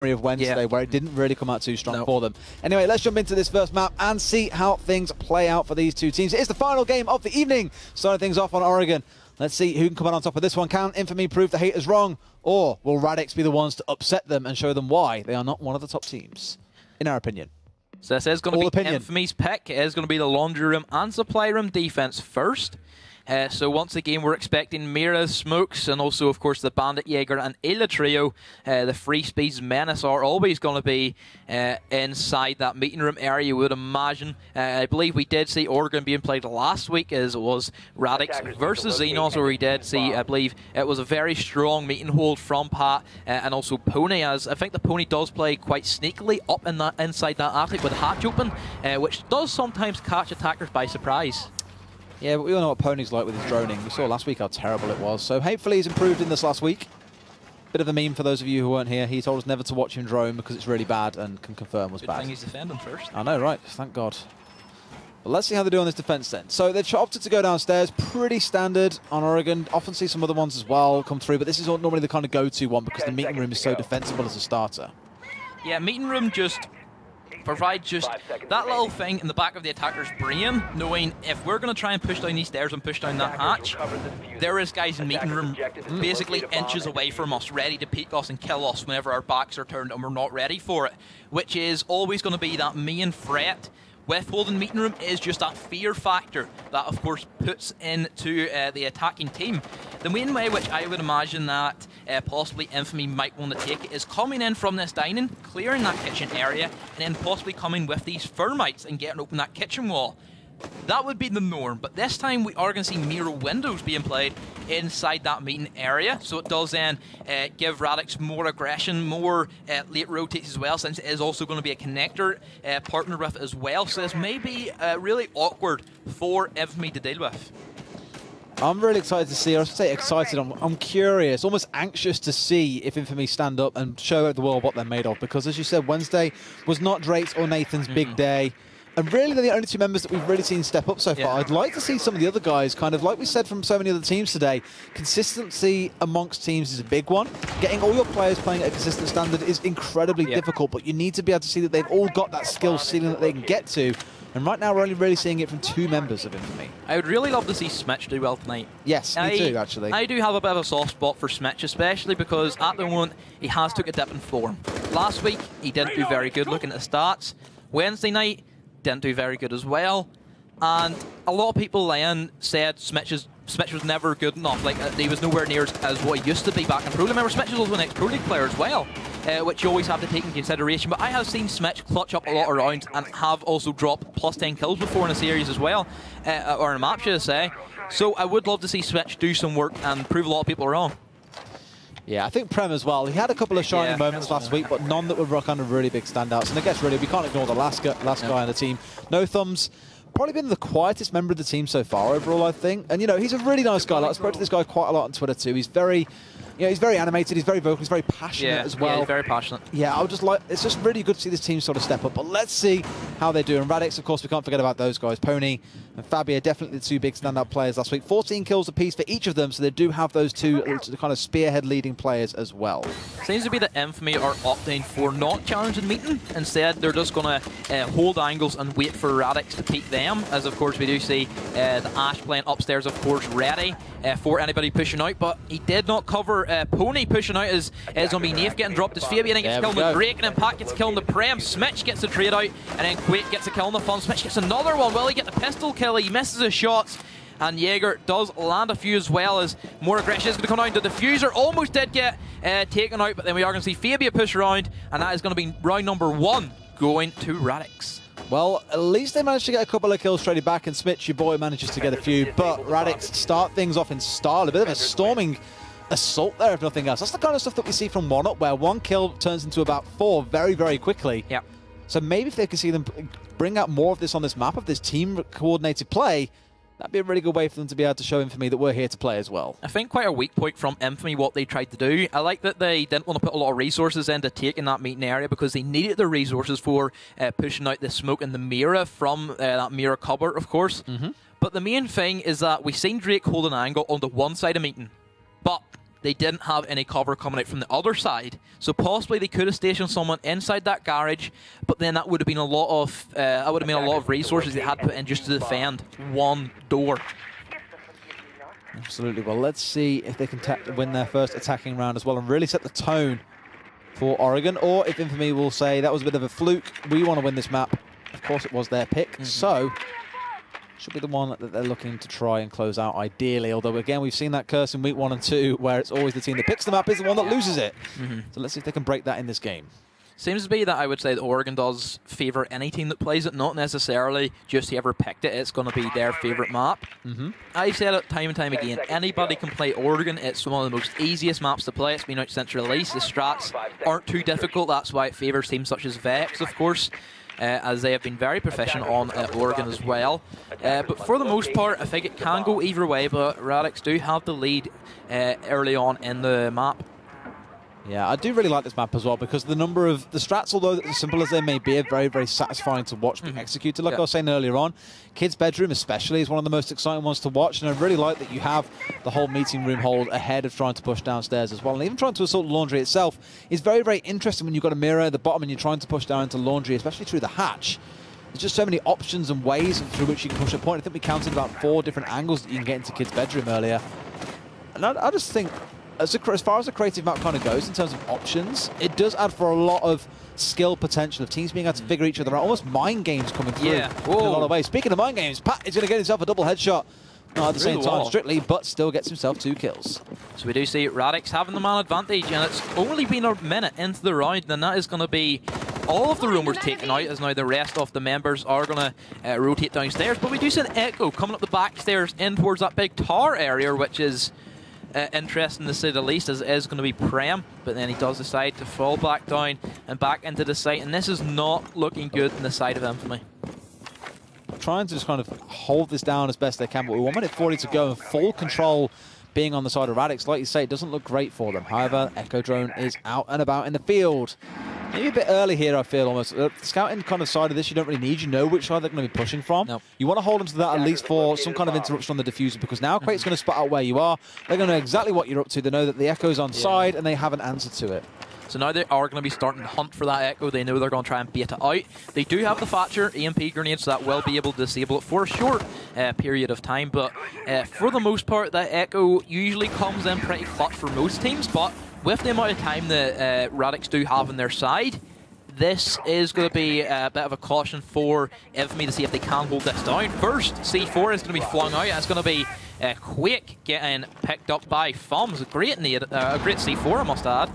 of Wednesday, where it didn't really come out too strong for them. Anyway, let's jump into this first map and see how things play out for these two teams. It is the final game of the evening, starting things off on Oregon. Let's see who can come out on top of this one. Can 1nfamy prove the haters wrong, or will Radix be the ones to upset them and show them why they are not one of the top teams, in our opinion? So this is going to be 1nfamy's pick. It is going to be the laundry room and supply room defense first. So once again, we're expecting Mira, Smokes, and also, of course, the Bandit, Jaeger, and Ela trio. The Free Speeds Menace are always going to be inside that meeting room area, you would imagine. I believe we did see Oregon being played last week, as it was Radix versus Xenos, where we did see, I believe, it was a very strong meeting hold from Pat, and also Pony, as I think the Pony does play quite sneakily up in that inside that attic with the hatch open, which does sometimes catch attackers by surprise. Yeah, but we all know what Pony's like with his droning. We saw last week how terrible it was. So hopefully he's improved in this last week. Bit of a meme for those of you who weren't here. He told us never to watch him drone because it's really bad and can confirm was bad. Good thing he's defending first. I know, right? Thank God. But let's see how they do on this defense then. So they've opted to go downstairs. Pretty standard on Oregon. Often see some other ones as well come through, but this is normally the kind of go-to one because the meeting room is so defensible as a starter. Yeah, meeting room just provide just that little thing in the back of the attacker's brain, knowing if we're going to try and push down these stairs and push down that hatch, there is guys in meeting room basically inches away from us, ready to peek us and kill us whenever our backs are turned and we're not ready for it, which is always going to be that main threat. With holding meeting room is just that fear factor that, of course, puts into the attacking team. The main way which I would imagine that possibly 1nfamy might want to take it is coming in from this dining, clearing that kitchen area, and then possibly coming with these thermites and getting open that kitchen wall. That would be the norm, but this time we are going to see mirror windows being played inside that meeting area, so it does then give Radix more aggression, more late rotates as well, since it is also going to be a connector partner with it as well, so this may be really awkward for 1nfamy to deal with. I'm really excited to see, or I should say excited, I'm curious, almost anxious to see if 1nfamy stand up and show the world what they're made of, because as you said, Wednesday was not Drake's or Nathan's big day. And really, they're the only two members that we've really seen step up so far. I'd like to see some of the other guys, kind of like we said from so many other teams today, consistency amongst teams is a big one. Getting all your players playing at a consistent standard is incredibly difficult, but you need to be able to see that they've all got that skill ceiling that they can get to. And right now, we're only really seeing it from two members of 1nfamy. I would really love to see Smitch do well tonight. Yes, me too, actually. I do have a bit of a soft spot for Smitch, especially because at the moment, he has took a dip in form. Last week, he didn't do very good looking at the stats. Wednesday night, didn't do very good as well, and a lot of people then said Smitch was never good enough, like he was nowhere near as what he used to be back in Pro League. Remember, Smitch is also an ex-Pro League player as well, which you always have to take in consideration, but I have seen Smitch clutch up a lot of rounds and have also dropped plus 10 kills before in a series as well, or in a map should I say, so I would love to see Smitch do some work and prove a lot of people wrong. Yeah, I think Prem as well. He had a couple of shining moments last week, but none that were kind of really big standouts. And I guess really, we can't ignore the last guy on the team. No Thumbs, probably been the quietest member of the team so far overall, I think. And, you know, he's a really nice guy. Like, I spoke to this guy quite a lot on Twitter too. He's very... You know, he's very animated, he's very vocal, he's very passionate as well. Yeah, he's very passionate. Yeah, I would just like, it's just really good to see this team sort of step up. But let's see how they do. And Radix, of course, we can't forget about those guys. Pony and Fabi are definitely the two big standout players last week. 14 kills apiece for each of them, so they do have those two kind of spearhead leading players as well. Seems to be that 1nfamy are opting for not challenging meeting. Instead, they're just going to hold angles and wait for Radix to peek them. As, of course, we do see the Ash playing upstairs, of course, ready for anybody pushing out. But he did not cover Pony pushing out as it's going to be Nath getting dropped as Fabi. I think gets killed the Drake, and then Pat gets killed the Prem. Smitch gets the trade out, and then Quake gets a kill on the Fun. Smitch gets another one. Will he get the pistol kill? He misses his shots, and Jaeger does land a few as well, as more aggression is going to come down. The diffuser almost did get taken out, but then we are going to see Fabi push around, and that is going to be round number 1 going to Radix. Well, at least they managed to get a couple of kills straight back, and Smitch, your boy, manages to get a few, but Radix start things off in style. A bit of a storming assault there, if nothing else. That's the kind of stuff that we see from 1UP, where one kill turns into about 4 very, very quickly. Yeah. So maybe if they can see them bring out more of this on this map, of this team-coordinated play, that'd be a really good way for them to be able to show 1nfamy that we're here to play as well. I think quite a weak point from 1nfamy what they tried to do. I like that they didn't want to put a lot of resources into taking that meeting area because they needed the resources for pushing out the smoke and the Mira from that Mira cupboard, of course. But the main thing is that we've seen Drake hold an angle on the one side of meeting, but they didn't have any cover coming out from the other side. So possibly they could have stationed someone inside that garage, but then that would have been a lot of resources they had put in just to defend one door. Absolutely. Well, let's see if they can win their first attacking round as well and really set the tone for Oregon, or if Infamy will say that was a bit of a fluke, we want to win this map. Of course it was their pick, so should be the one that they're looking to try and close out ideally, although again we've seen that curse in week 1 and 2 where it's always the team that picks the map is the one that loses it. So let's see if they can break that in this game. Seems to be that I would say that Oregon does favour any team that plays it, not necessarily just whoever picked it, it's going to be their favourite map. I've said it time and time again, anybody can play Oregon, it's one of the most easiest maps to play, it's been out since release, the strats aren't too difficult, that's why it favours teams such as Vex, of course, as they have been very proficient on Oregon as well. But for the most part, I think it can go either way, but Radix do have the lead early on in the map. Yeah, I do really like this map as well because the number of the strats, although as simple as they may be, are very, very satisfying to watch being executed. Like I was saying earlier on, Kids' Bedroom especially is one of the most exciting ones to watch, and I really like that you have the whole meeting room hold ahead of trying to push downstairs as well. And even trying to assault Laundry itself is very, very interesting when you've got a mirror at the bottom and you're trying to push down into Laundry, especially through the hatch. There's just so many options and ways through which you can push a point. I think we counted about 4 different angles that you can get into Kids' Bedroom earlier. And I just think, as far as the creative map kind of goes in terms of options, it does add for a lot of skill potential of teams being able to figure each other out. Almost mind games coming through in a lot of ways. Speaking of mind games, Pat is going to get himself a double headshot. Not at the same time, strictly, but still gets himself 2 kills. So we do see Radix having the man advantage, and it's only been a minute into the round, and that is going to be all of the rumors taken out, as now the rest of the members are going to rotate downstairs. But we do see an Echo coming up the back stairs in towards that big tower area, which is interesting to say the least, as it is going to be Prem, but then he does decide to fall back down and back into the site, and this is not looking good in the side of Infamy. Trying to just kind of hold this down as best they can, but with 1 minute 40 to go and full control being on the side of Radix, like you say, it doesn't look great for them. However, Echo Drone is out and about in the field. Maybe a bit early here, I feel, almost. Scouting kind of side of this, you don't really need. You know which side they're going to be pushing from. No. You want to hold them to that at least for some kind of interruption on the diffuser, because now Quake's going to spot out where you are. They're going to know exactly what you're up to. They know that the Echo's on side, and they have an answer to it. So now they are going to be starting to hunt for that Echo. They know they're going to try and bait it out. They do have the Thatcher EMP grenade, so that will be able to disable it for a short period of time. But for the most part, that Echo usually comes in pretty clutch for most teams. But with the amount of time that Radix do have on their side, this is going to be a bit of a caution for Infamy to see if they can hold this down. First, C4 is going to be flung out. It's going to be Quake getting picked up by FOMS. A great C4, I must add.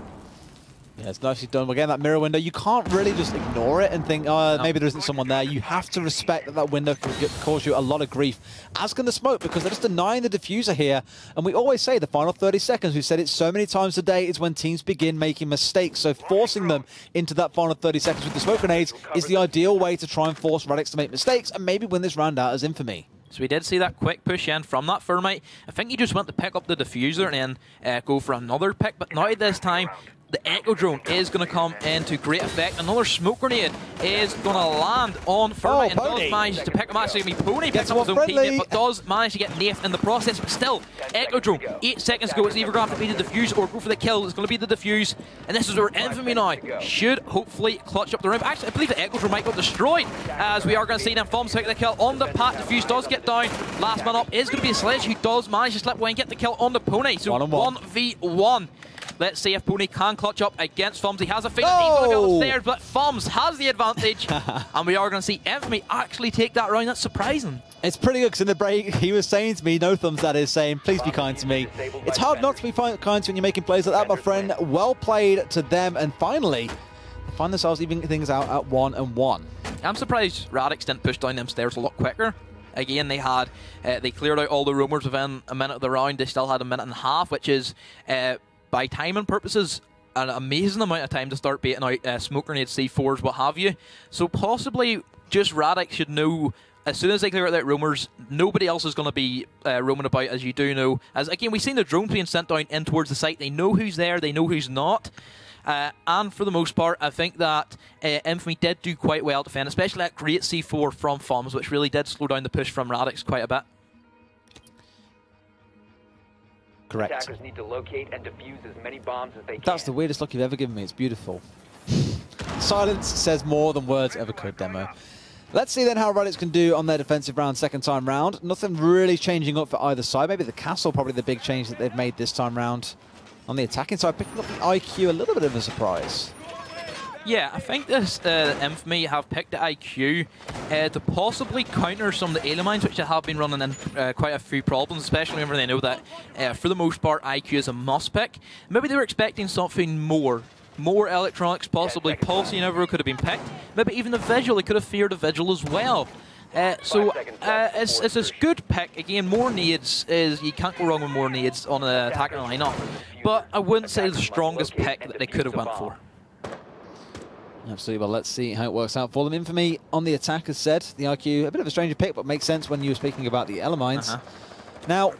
Yeah, it's nicely done. Again, that mirror window, you can't really just ignore it and think, oh, maybe there isn't someone there. You have to respect that that window can cause you a lot of grief, as can the smoke, because they're just denying the diffuser here. And we always say the final 30 seconds, we've said it so many times today, is when teams begin making mistakes. So forcing them into that final 30 seconds with the smoke grenades is the ideal way to try and force Radix to make mistakes and maybe win this round out as Infamy. So we did see that quick push in from that Thermite. I think he just went to pick up the diffuser and then go for another pick, but now this time, the Echo Drone is going to come into great effect. Another smoke grenade is going to land on Thermite and does manage to pick him. Actually, going to be Pony picks up his own teammate, but does manage to get knifed in the process. But still, Echo Drone, 8 seconds ago, it's either going to have to be the defuse or go for the kill. It's going to be the defuse, and this is where Infamy now should hopefully clutch up the round. Actually, I believe the Echo Drone might get destroyed, as we are going to see them FOMS take the kill on the Pat. Defuse does get down. Last man up is going to be a Sledge, who does manage to slip away and get the kill on the Pony. So 1v1. Let's see if Pony can clutch up against FOMS. He has a feeling he's going to go upstairs, but FOMS has the advantage. And we are going to see Infamy actually take that round. That's surprising. It's pretty good, because in the break, he was saying to me, no thumbs that is, saying, please be kind to me. It's hard not to be kind to when you're making plays like that, my friend. Well played to them. And finally, they find themselves even things out at 1-1. I'm surprised Radix didn't push down them stairs a lot quicker. Again, they had they cleared out all the rumors within a minute of the round. They still had a minute and a half, which is, by timing purposes, an amazing amount of time to start baiting out smoke grenades, C4s, what have you. So possibly just Radix should know, as soon as they clear out that rumors, nobody else is going to be roaming about, as you do know. As again, we've seen the drone being sent down in towards the site. They know who's there, they know who's not. And for the most part, I think that Infamy did do quite well to defend, especially that great C4 from FOMS, which really did slow down the push from Radix quite a bit. Correct. Attackers need to locate and defuse as many bombs as they can. That's the weirdest look you've ever given me. It's beautiful. Silence says more than words ever could, Demo. Let's see then how Radix can do on their defensive round, second time round. Nothing really changing up for either side. Maybe the castle, probably the big change that they've made this time round. On the attacking side, picking up the IQ, a little bit of a surprise. Yeah, I think this 1nfamy have picked the IQ to possibly counter some of the alien mines, which have been running in quite a few problems, especially whenever they know that, for the most part, IQ is a must pick. Maybe they were expecting something more. More electronics, possibly Pulsing Ever could have been picked. Maybe even the Vigil, they could have feared a Vigil as well. It's a good pick. Again, more nades is, you can't go wrong with more nades on an attacking lineup. But I wouldn't say the strongest pick that they could have went for. Absolutely. Well, let's see how it works out for them. 1nfamy on the attack, as said. The IQ, a bit of a stranger pick, but makes sense when you were speaking about the Elemines. Now,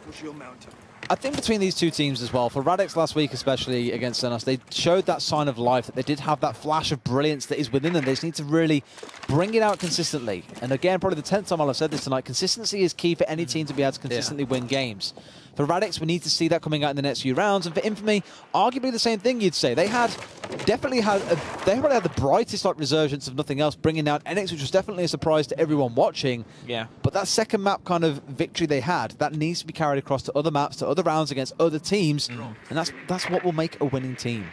I think between these two teams as well, for Radix last week especially against Senos, they showed that sign of life, that they did have that flash of brilliance that is within them. They just need to really bring it out consistently. And again, probably the 10th time I'll have said this tonight, consistency is key for any team to be able to consistently win games. For Radix, we need to see that coming out in the next few rounds. And for 1nfamy, arguably the same thing, you'd say. They probably had the brightest resurgence of nothing else, bringing down NX, which was definitely a surprise to everyone watching. Yeah. But that second map kind of victory they had, that needs to be carried across to other maps, to other rounds against other teams. And that's what will make a winning team.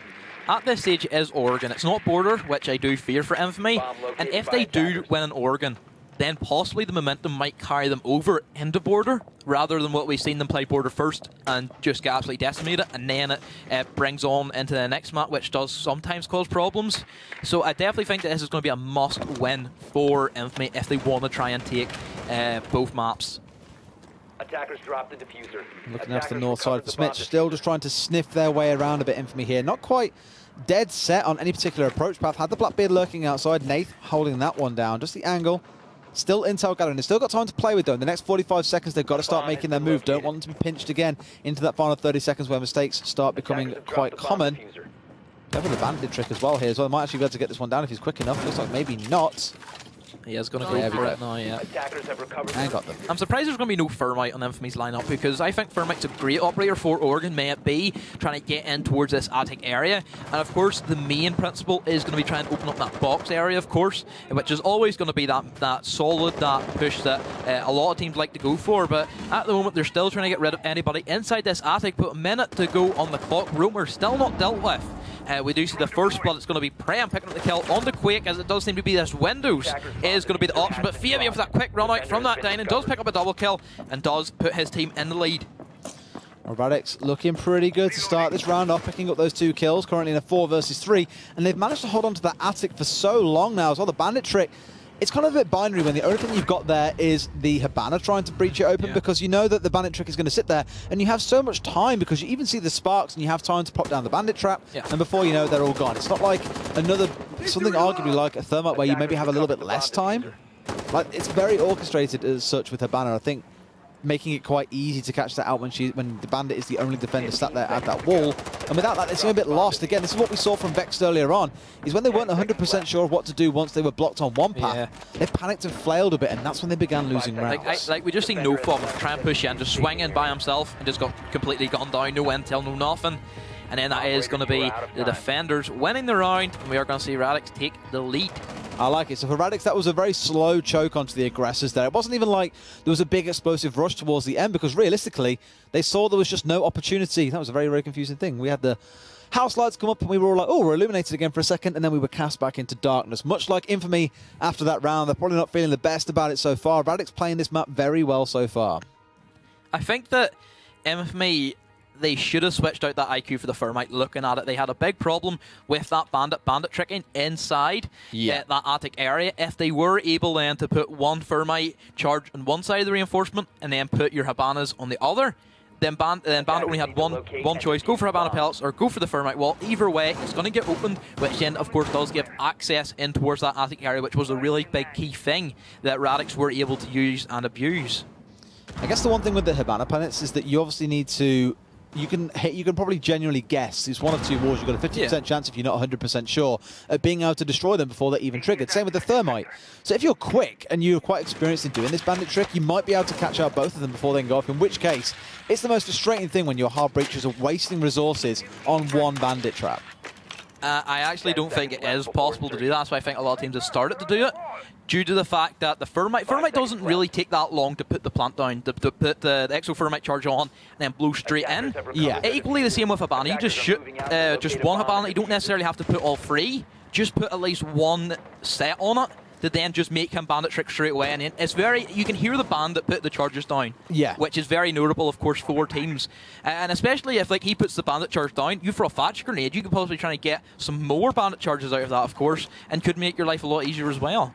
At this stage it is Oregon. It's not Border, which I do fear for 1nfamy. And if they do win an Oregon, then possibly the momentum might carry them over into Border, rather than what we've seen them play Border first and just get absolutely decimated, and then it brings on into the next map, which does sometimes cause problems. So I definitely think that this is going to be a must-win for 1nfamy if they want to try and take both maps. Attackers drop the diffuser. Looking after the north side for Smith, still just trying to sniff their way around a bit. 1nfamy here, not quite dead set on any particular approach path. Had the Blackbeard lurking outside, Nath holding that one down, just the angle. Still intel gathering. They've still got time to play with, though. In the next 45 seconds, they've got to start making their move. Don't want them to be pinched again into that final 30 seconds where mistakes start becoming quite common. Go for the bandit trick as well here. They might actually be able to get this one down if he's quick enough. Looks like maybe not. He is going to go for it now, yeah. And got them. I'm surprised there's going to be no Thermite on 1nfamy's lineup, because I think Thermite's a great operator for Oregon, may it be, trying to get in towards this attic area. And of course, the main principle is going to be trying to open up that box area, of course, which is always going to be that solid, that push that a lot of teams like to go for. But at the moment, they're still trying to get rid of anybody inside this attic, but a minute to go on the clock. Roamer still not dealt with. We do see the first blood. It's going to be Prem picking up the kill on the Quake, as it does seem to be this Windows is going to be the option. But Fabio with that quick run out from that dining does pick up a double kill and does put his team in the lead. Well, Radix looking pretty good to start this round off, picking up those 2 kills, currently in a 4 versus 3. And they've managed to hold on to that attic for so long now as well. The bandit trick, it's kind of a bit binary when the only thing you've got there is the Hibana trying to breach it open, because you know that the bandit trick is going to sit there, and you have so much time because you even see the sparks and you have time to pop down the bandit trap, and before you know, they're all gone. It's not like something arguably like a Thermite where you maybe have a little bit less time. Like, it's very orchestrated as such with Hibana. I think making it quite easy to catch that out when the bandit is the only defender sat there at that wall. And without that, it's a bit lost. Again, this is what we saw from Vexed earlier on, is when they weren't 100% sure of what to do once they were blocked on one path, they panicked and flailed a bit, and that's when they began losing rounds. Like we just seen No Form try and push in, just swing in by himself, and just got completely gone down, no intel, no nothing. And then that is going to be the defenders winning the round, and we are going to see Radix take the lead. I like it. So for Radix, that was a very slow choke onto the aggressors there. It wasn't even like there was a big explosive rush towards the end, because realistically, they saw there was just no opportunity. That was a very, very confusing thing. We had the house lights come up and we were all like, oh, we're illuminated again for a second, and then we were cast back into darkness. Much like 1nfamy after that round, they're probably not feeling the best about it so far. Radix playing this map very well so far. I think that 1nfamy, they should have switched out that IQ for the Thermite. Looking at it, they had a big problem with that bandit tricking inside that attic area. If they were able then to put one Thermite charge on one side of the reinforcement and then put your Hibanas on the other, then Bandit only had one choice: go for Hibana pellets or go for the Thermite wall. Either way, it's going to get opened, which then of course does give access in towards that attic area, which was a really big key thing that Radix were able to use and abuse. I guess the one thing with the Hibana pellets is that you obviously need to you can probably genuinely guess these one of two wars. You've got a 50% chance, if you're not 100% sure, of being able to destroy them before they're even triggered. Same with the thermite. So if you're quick and you're quite experienced in doing this bandit trick, you might be able to catch out both of them before they can go off, in which case it's the most frustrating thing when your hard breachers are wasting resources on one bandit trap. I actually don't think it is possible to do that, so I think a lot of teams have started to do it, due to the fact that the thermite doesn't really take that long to put the plant down, to put the exo-thermite charge on, and then blow straight in. Yeah. Equally the same with Habana. You just shoot just one Habana. You don't necessarily have to put all three. Just put at least one set on it to then just make him bandit trick straight away. And it's very, you can hear the bandit put the charges down. Yeah. Which is very notable, of course, for teams. And especially if like he puts the bandit charge down, you throw a flash grenade, you could possibly try to get some more bandit charges out of that, of course, and could make your life a lot easier as well.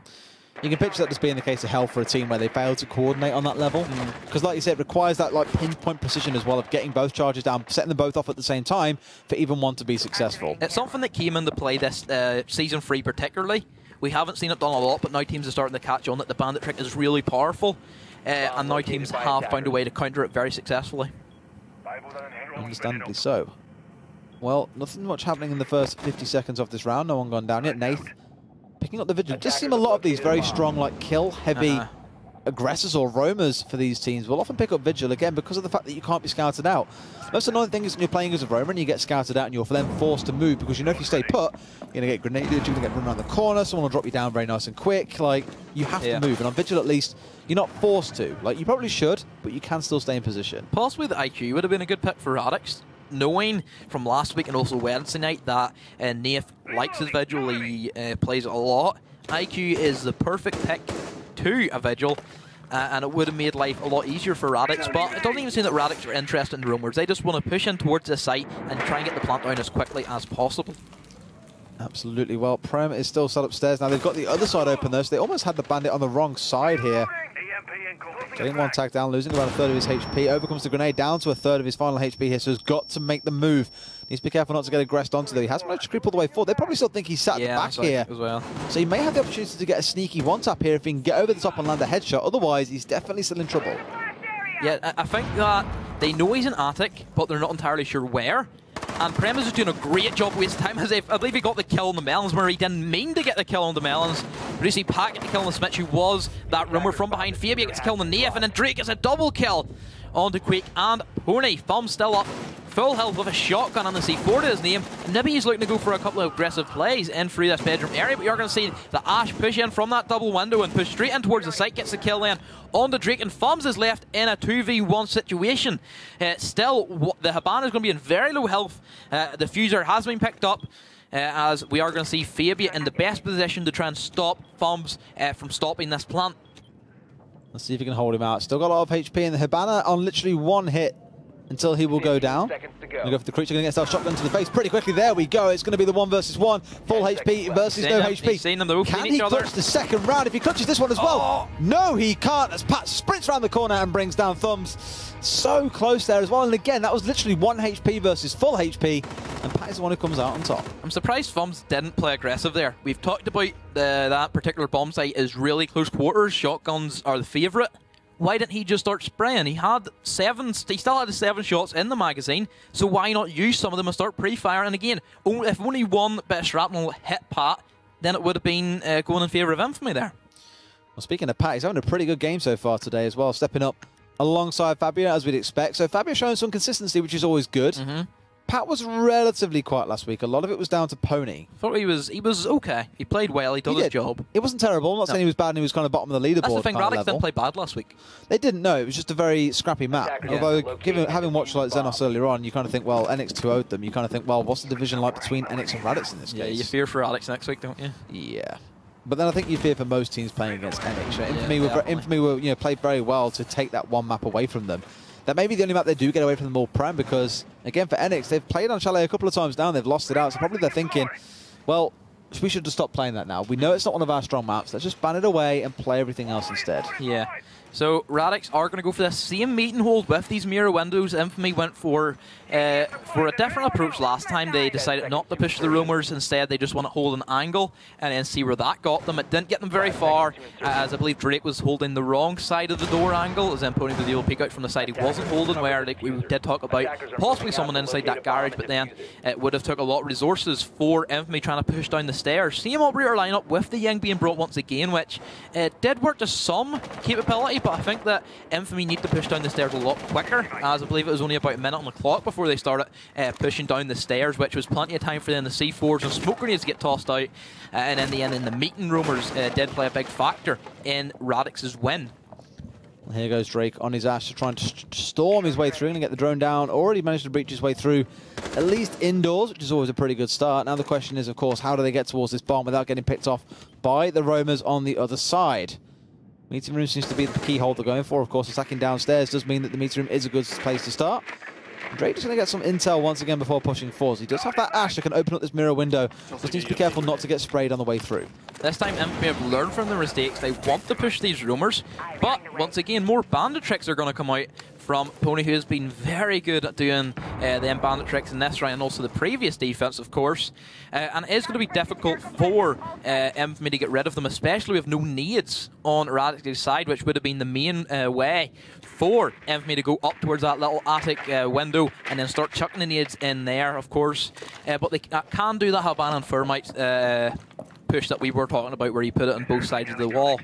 You can picture that just being the case of hell for a team where they fail to coordinate on that level. Because like you said, it requires that like pinpoint precision as well of getting both charges down, setting them both off at the same time for even one to be successful. It's something that came into play this Season 3 particularly. We haven't seen it done a lot, but now teams are starting to catch on that the bandit trick is really powerful. And now teams have found a way to counter it very successfully. Understandably so. Well, nothing much happening in the first 50 seconds of this round. No one gone down yet. Nath picking up the vigil. Just seem a lot of these very strong, like kill-heavy aggressors or roamers for these teams will often pick up vigil again because of the fact that you can't be scouted out. Most annoying thing is when you're playing as a roamer and you get scouted out and you're then forced to move, because you know if you stay put, you're going to get grenaded, you're going to get run around the corner, someone will drop you down very nice and quick. Like, you have to move, and on vigil at least, you're not forced to. Like, you probably should, but you can still stay in position. Possibly the IQ would have been a good pick for Radix. Knowing from last week and also Wednesday night that Nath likes his vigil, he plays it a lot. IQ is the perfect pick to a vigil, and it would have made life a lot easier for Radix, but it doesn't even seem that Radix are interested in roamers. They just want to push in towards the site and try and get the plant down as quickly as possible. Absolutely. Well, Prem is still sat upstairs now. They've got the other side open though, so they almost had the bandit on the wrong side here. Getting one tag down, losing about a third of his HP. Overcomes the grenade, down to a third of his final HP here, so he's got to make the move. Needs to be careful not to get aggressed onto though. He has managed to creep all the way forward. They probably still think he's sat at the back here as well. So he may have the opportunity to get a sneaky one-tap here if he can get over the top and land a headshot. Otherwise, he's definitely still in trouble. Yeah, I think that they know he's in attic, but they're not entirely sure where. And Prem is just doing a great job wasting time, as if I believe he got the kill on the melons where he didn't mean to get the kill on the melons. But you see Pat get the kill on the Smith, who was that rumor from behind. Fabia gets a kill on the Nath, and then Drake gets a double kill onto Quake and Pony. Thumb still up, full health with a shotgun on the C4 to his name. And maybe he's looking to go for a couple of aggressive plays in through this bedroom area, but you're going to see the Ash push in from that double window and push straight in towards the site, gets the kill then onto Drake, and Thumbs is left in a 2v1 situation. Still, the Habana is going to be in very low health. The Fuser has been picked up, as we are going to see Fabia in the best position to try and stop Thumbs from stopping this plant. Let's see if he can hold him out. Still got a lot of HP, and the Habana on literally one hit until he will go down. Gonna go for the creature, gonna get that shotgun to the face pretty quickly. There we go. It's gonna be the 1 versus 1. Full HP versus no HP. Can he clutch the second round if he clutches this one as well? No, he can't, as Pat sprints around the corner and brings down Thumbs. So close there as well. And again, that was literally 1 HP versus full HP. And Pat is the one who comes out on top. I'm surprised Thumbs didn't play aggressive there. We've talked about that particular bomb site is really close quarters. Shotguns are the favourite. Why didn't he just start spraying? He had he still had 7 shots in the magazine, so why not use some of them and start pre-firing? And again, if only one bit of shrapnel hit Pat, then it would have been going in favour of Infamy there. Well, speaking of Pat, he's having a pretty good game so far today as well, stepping up alongside Fabio as we'd expect. So Fabio showing some consistency, which is always good. Pat was relatively quiet last week. A lot of it was down to Pony. I thought he was okay. He played well. He did his job. It wasn't terrible. I'm not saying he was bad and he was kind of bottom of the leaderboard. That's the thing. Radix didn't play bad last week. They didn't, no. It was just a very scrappy map. Although, having watched like Xenos earlier on, you kind of think, well, NX 2-0'd them. You kind of think, well, what's the division like between NX and Radix in this case? Yeah, you fear for Radix next week, don't you? Yeah. But then I think you fear for most teams playing against NX. Infamy were played very well to take that one map away from them. That may be the only map they do get away from them all Prem, because, again, for NX, they've played on Chalet a couple of times now and they've lost it out. So probably they're thinking, well, we should just stop playing that now. We know it's not one of our strong maps. Let's just ban it away and play everything else instead. Yeah. So Radix are going to go for the same meeting hold with these mirror windows. Infamy went for a different approach last time. They decided not to push the roamers. Instead, they just want to hold an angle and then see where that got them. It didn't get them very far, as I believe Drake was holding the wrong side of the door angle, as then Pony was able to peek out from the side he wasn't holding, where like we did talk about possibly someone inside that garage, but then it would have took a lot of resources for Infamy trying to push down the stairs. Same operator lineup with the Ying being brought once again, which did work to some capability, but I think that Infamy need to push down the stairs a lot quicker, as I believe it was only about a minute on the clock before they started pushing down the stairs, which was plenty of time for them the C4s and smoke grenades to get tossed out, and in the end, in the meeting roamers did play a big factor in Radix's win. Here goes Drake on his Ash to try and storm his way through and get the drone down. Already managed to breach his way through, at least indoors, which is always a pretty good start. Now the question is, of course, how do they get towards this bomb without getting picked off by the roamers on the other side? Meeting room seems to be the key hold they're going for. Of course, attacking downstairs does mean that the meeting room is a good place to start. Drake is going to get some intel once again before pushing forwards. He does have that Ash that can open up this mirror window. Just needs to be careful not to get sprayed on the way through. This time Infamy have learned from their mistakes. They want to push these roamers, but once again, more bandit tricks are going to come out from Pony, who has been very good at doing the bandit tricks in this round and also the previous defense, of course. And it is going to be difficult for Infamy to get rid of them, especially with no nades on Radix's side, which would have been the main way for Infamy to go up towards that little attic window and then start chucking the nades in there, of course. But they can do that Habana and Thermite push that we were talking about, where you put it on both sides of the wall.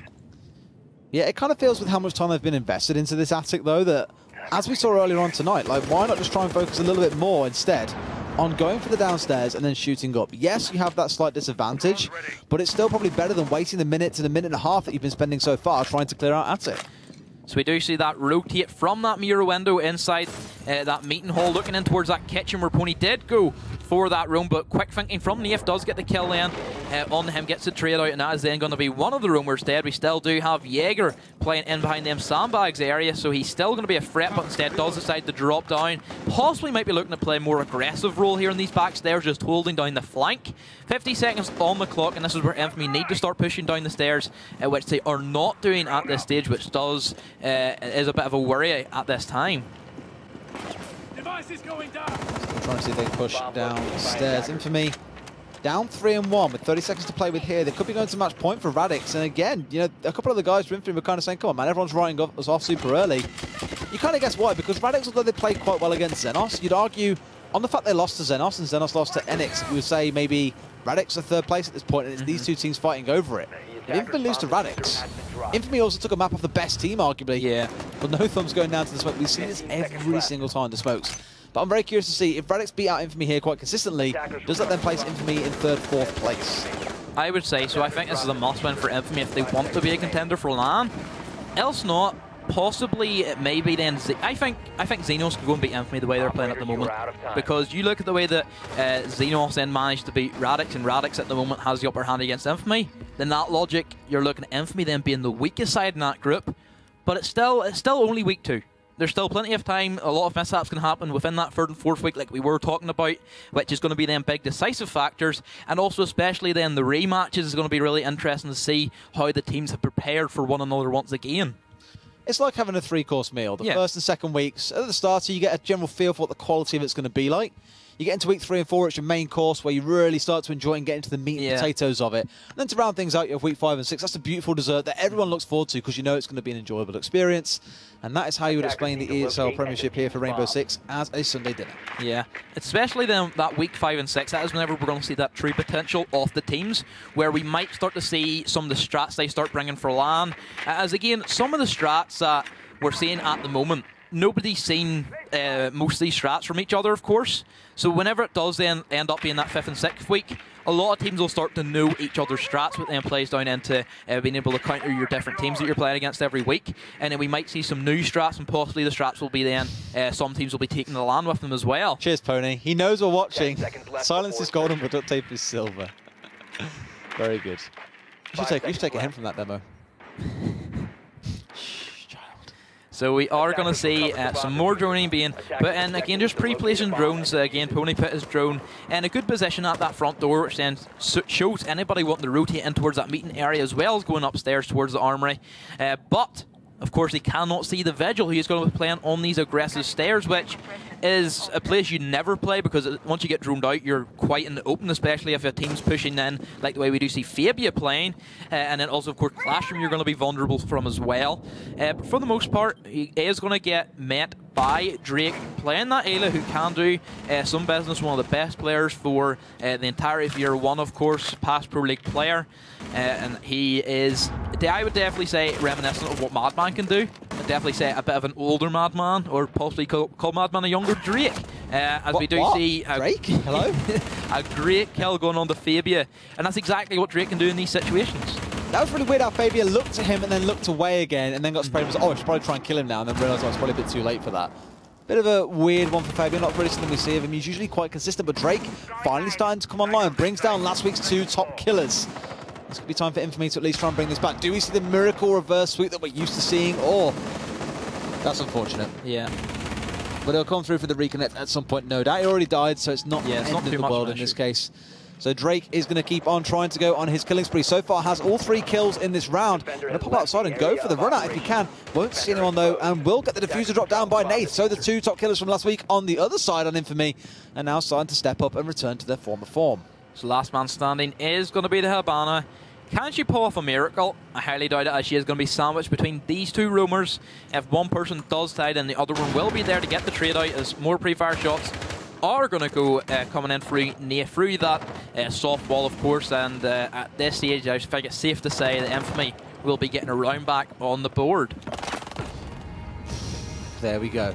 Yeah, it kind of feels with how much time they've been invested into this attic, though, that as we saw earlier on tonight, like, why not just try and focus a little bit more instead on going for the downstairs and then shooting up? Yes, you have that slight disadvantage, but it's still probably better than waiting the minute to the minute and a half that you've been spending so far trying to clear out attic. So we do see that rotate from that mirror window inside that meeting hall, looking in towards that kitchen where Pony did go for that room, but quick thinking from Naif does get the kill then on him, gets the trade out, and that is then going to be one of the roamers dead. We still do have Jaeger playing in behind them sandbags area, so he's still going to be a threat, but instead does decide to drop down. Possibly might be looking to play a more aggressive role here in these backstairs, just holding down the flank. 50 seconds on the clock, and this is where Infamy need to start pushing down the stairs, which they are not doing at this stage, which does is a bit of a worry at this time. Device is going down. Still trying to see if they can push downstairs. Infamy down 3-1 with 30 seconds to play with here. They could be going to match point for Radix. And again, you know, a couple of the guys from Infamy were kind of saying, come on, man, everyone's writing us off super early. You kind of guess why, because Radix, although they played quite well against Xenos, you'd argue on the fact they lost to Xenos and Xenos lost to Enix, you would say maybe Radix are third place at this point, and it's these two teams fighting over it. If Infamy lose to Radix, Infamy also took a map off the best team, arguably. Yeah. But no thumbs going down to the smoke. We've seen this every single time, the smokes. But I'm very curious to see if Radix beat out Infamy here quite consistently, does that then place Infamy in third, fourth place? I would say so. I think this is a must-win for Infamy if they want to be a contender for LAN. Else not. Possibly it may be then. I think Xenos can go and beat Infamy the way they're playing at the moment, because you look at the way that Xenos then managed to beat Radix, and Radix at the moment has the upper hand against Infamy. Then that logic, you're looking at Infamy then being the weakest side in that group, but it's still only week 2. There's still plenty of time. A lot of mishaps can happen within that third and fourth week, like we were talking about, which is going to be then big decisive factors, and also especially then the rematches is going to be really interesting to see how the teams have prepared for one another once again. It's like having a 3-course meal. The first and second weeks, at the start, you get a general feel for what the quality of it's going to be like. You get into week 3 and 4, it's your main course where you really start to enjoy and get into the meat and potatoes of it. And then to round things out, you have week 5 and 6. That's a beautiful dessert that everyone looks forward to because you know it's going to be an enjoyable experience. And that is how you would explain the ESL Premiership here for Rainbow Six as a Sunday dinner. Yeah, especially then that week 5 and 6, that is whenever we're going to see that true potential of the teams, where we might start to see some of the strats they start bringing for LAN. As again, some of the strats that we're seeing at the moment, nobody's seen most of these strats from each other, of course. So whenever it does then end up being that 5th and 6th week, a lot of teams will start to know each other's strats, which then plays down into being able to counter your different teams that you're playing against every week. And then we might see some new strats, and possibly the strats will be then, some teams will be taking the LAN with them as well. Cheers, Pony. He knows we're watching. Silence is golden, but duct tape is silver. Very good. You should take a hint from that demo. So we are going to see some more droning being put in. Again, just pre-placing drones. Again, Pony put his drone in a good position at that front door, which then shows anybody wanting to rotate in towards that meeting area, as well as going upstairs towards the armory. But Of course, he cannot see the Vigil, who is going to be playing on these aggressive stairs, which is a place you never play because once you get droned out, you're quite in the open, especially if a team's pushing in, like the way we do see Fabia playing. And then also, of course, Classroom you're going to be vulnerable from as well. But for the most part, he is going to get met by Drake playing that Ayla, who can do some business, one of the best players for the entirety of Year 1, of course, past Pro League player. And he is, I would definitely say, reminiscent of what Madman can do. I'd definitely say a bit of an older Madman, or possibly call Madman a younger Drake. As we do see Drake? Hello? a great kill going on to Fabia, and that's exactly what Drake can do in these situations. That was really weird how Fabia looked at him and then looked away again and then got sprayed and was, oh, I should probably try and kill him now, and then realised I was probably a bit too late for that. Bit of a weird one for Fabia, not really something we see of him. He's usually quite consistent, but Drake finally starting to come online, brings down last week's 2 top killers. It's going to be time for Infamy to at least try and bring this back. Do we see the miracle reverse sweep that we're used to seeing, or... That's unfortunate. Yeah. But he'll come through for the reconnect at some point, no doubt. He already died, so it's not the end of the world in this case. So Drake is going to keep on trying to go on his killing spree. So far has all 3 kills in this round. Going to pop outside and go for the run out if he can. Won't see anyone though, and will get the diffuser dropped down by Nath. So the 2 top killers from last week on the other side on Infamy are now starting to step up and return to their former form. So last man standing is going to be the Habana. Can she pull off a miracle? I highly doubt it, as she is going to be sandwiched between these 2 roamers. If one person does die, then the other one will be there to get the trade out, as more pre-fire shots are going to go coming in through that soft wall, of course. And at this stage, I think it's safe to say that Infamy will be getting a round back on the board. There we go.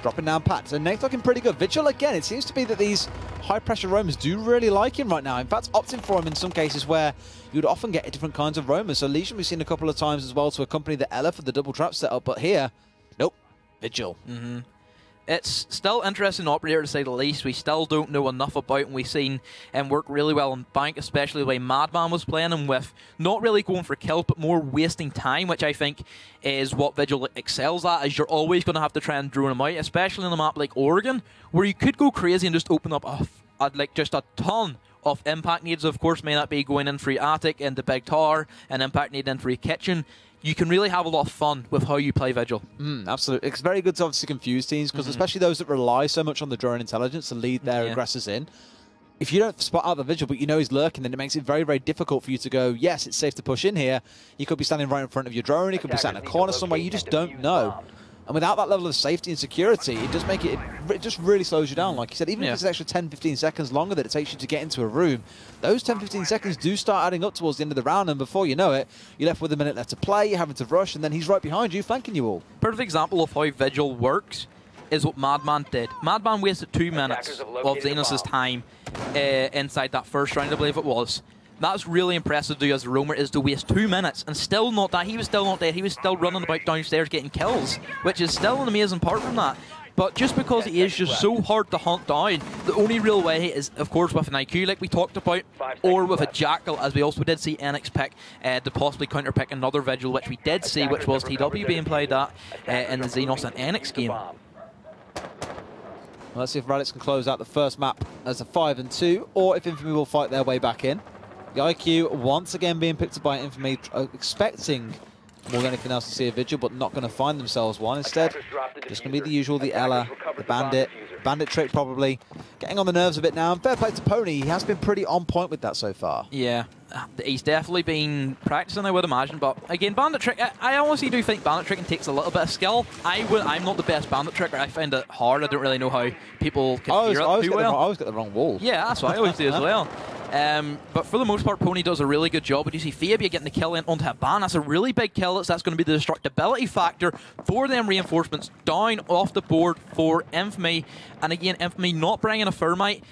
Dropping down Pat. So Nate's looking pretty good. Vigil again, it seems to be that these high-pressure roamers do really like him right now. In fact, opting for him in some cases where you'd often get different kinds of roamers. So Legion we've seen a couple of times as well to accompany the Ella for the double trap setup, but here, nope, Vigil. It's still interesting operator to say the least. We still don't know enough about him. We've seen him work really well on Bank, especially the way Madman was playing him with. Not really going for kills, but more wasting time, which I think is what Vigil excels at, is you're always going to have to try and drone him out, especially in a map like Oregon, where you could go crazy and just open up just a ton of impact needs. Of course, may not be going in for Attic into Big Tower, and impact need in for Kitchen. You can really have a lot of fun with how you play Vigil. Absolutely. It's very good to obviously confuse teams, because especially those that rely so much on the drone intelligence to lead their aggressors in. If you don't spot out the Vigil, but you know he's lurking, then it makes it very, very difficult for you to go, yes, it's safe to push in here. He could be standing right in front of your drone. He could be sat in a corner somewhere. You just don't know. And without that level of safety and security, it does make it just really slows you down. Like you said, even if it's an extra 10-15 seconds longer that it takes you to get into a room, those 10-15 seconds do start adding up towards the end of the round, and before you know it, you're left with a minute left to play, you're having to rush, and then he's right behind you, flanking you all. Perfect example of how Vigil works is what Madman did. Madman wasted 2 minutes of Xenos' time inside that first round, I believe it was. That's really impressive to do as a roamer, is to waste 2 minutes and still not die. He was still not dead. He was still running about downstairs getting kills, which is still an amazing part from that. But just because he is just so hard to hunt down, the only real way is, of course, with an IQ like we talked about, or with a Jackal, as we also did see NX pick to possibly counter-pick another Vigil, which we did see, which was TW being played at in the Xenos and NX game. Well, let's see if Radix can close out the first map as a 5-2, or if Infamy will fight their way back in. The IQ once again being picked up by Infamy, expecting more than anything else to see a Vigil, but not going to find themselves one. Instead, just going to be the usual, the Ella, the Bandit trick probably. Getting on the nerves a bit now, and fair play to Pony. He has been pretty on point with that so far. Yeah, he's definitely been practicing, I would imagine, but again, Bandit trick, I honestly do think Bandit tricking takes a little bit of skill. I'm not the best Bandit tricker. I find it hard. I don't really know how people can hear it too well. I always get the wrong wall. Yeah, that's what I always do as well. But for the most part, Pony does a really good job. But you see Fabia getting the kill in onto Habana. That's a really big kill. That's going to be the destructibility factor for them reinforcements down off the board for Infamy. And again, Infamy not bringing a Thermite.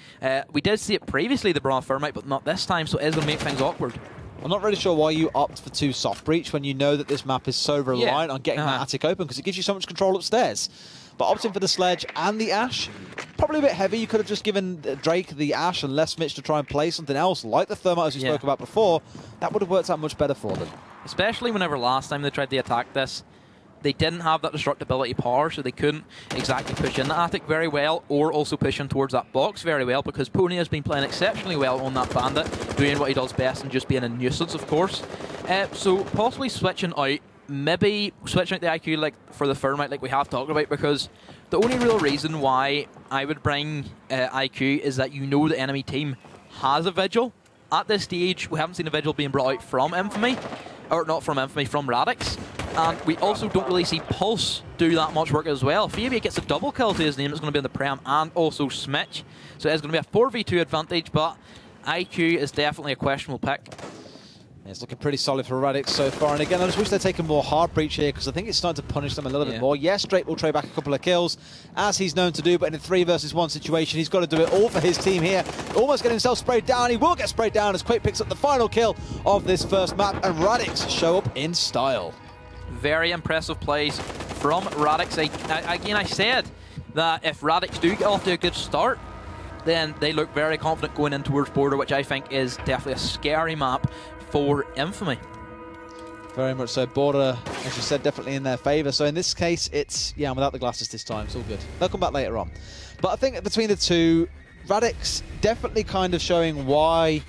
We did see it previously, they brought a Thermite, but not this time, so it is going to make things awkward. I'm not really sure why you opt for 2 soft breach when you know that this map is so reliant on getting that attic open, because it gives you so much control upstairs. But opting for the Sledge and the Ash, probably a bit heavy. You could have just given Drake the Ash and less Mitch to try and play something else, like the Thermite as we spoke about before. That would have worked out much better for them. Especially whenever last time they tried to attack this, they didn't have that destructibility power, so they couldn't exactly push in the attic very well, or also push in towards that box very well, because Pony has been playing exceptionally well on that Bandit, doing what he does best and just being a nuisance, of course. So possibly switching out maybe switching out the IQ like for the Thermite like we have talked about, because the only real reason why I would bring IQ is that you know the enemy team has a Vigil. At this stage, we haven't seen a Vigil being brought out from Infamy, or not from Infamy, from Radix. And we also don't really see Pulse do that much work as well. Phoebe gets a double kill to his name. It's going to be on the Prem and also Smitch. So it's going to be a 4v2 advantage, but IQ is definitely a questionable pick. It's looking pretty solid for Radix so far, and again, I just wish they'd taken more hard breach here, because I think it's starting to punish them a little bit more. Yes, Drake will trade back a couple of kills, as he's known to do, but in a 3 versus 1 situation, he's got to do it all for his team here. Almost getting himself sprayed down. He will get sprayed down as Quake picks up the final kill of this first map, and Radix show up in style. Very impressive plays from Radix. Again, I said that if Radix do get off to a good start, then they look very confident going in towards Border, which I think is definitely a scary map for Infamy. Very much so. Border, as you said, definitely in their favour. So in this case, it's, yeah, without the glasses this time. It's all good. They'll come back later on. But I think between the two, Radix definitely kind of showing why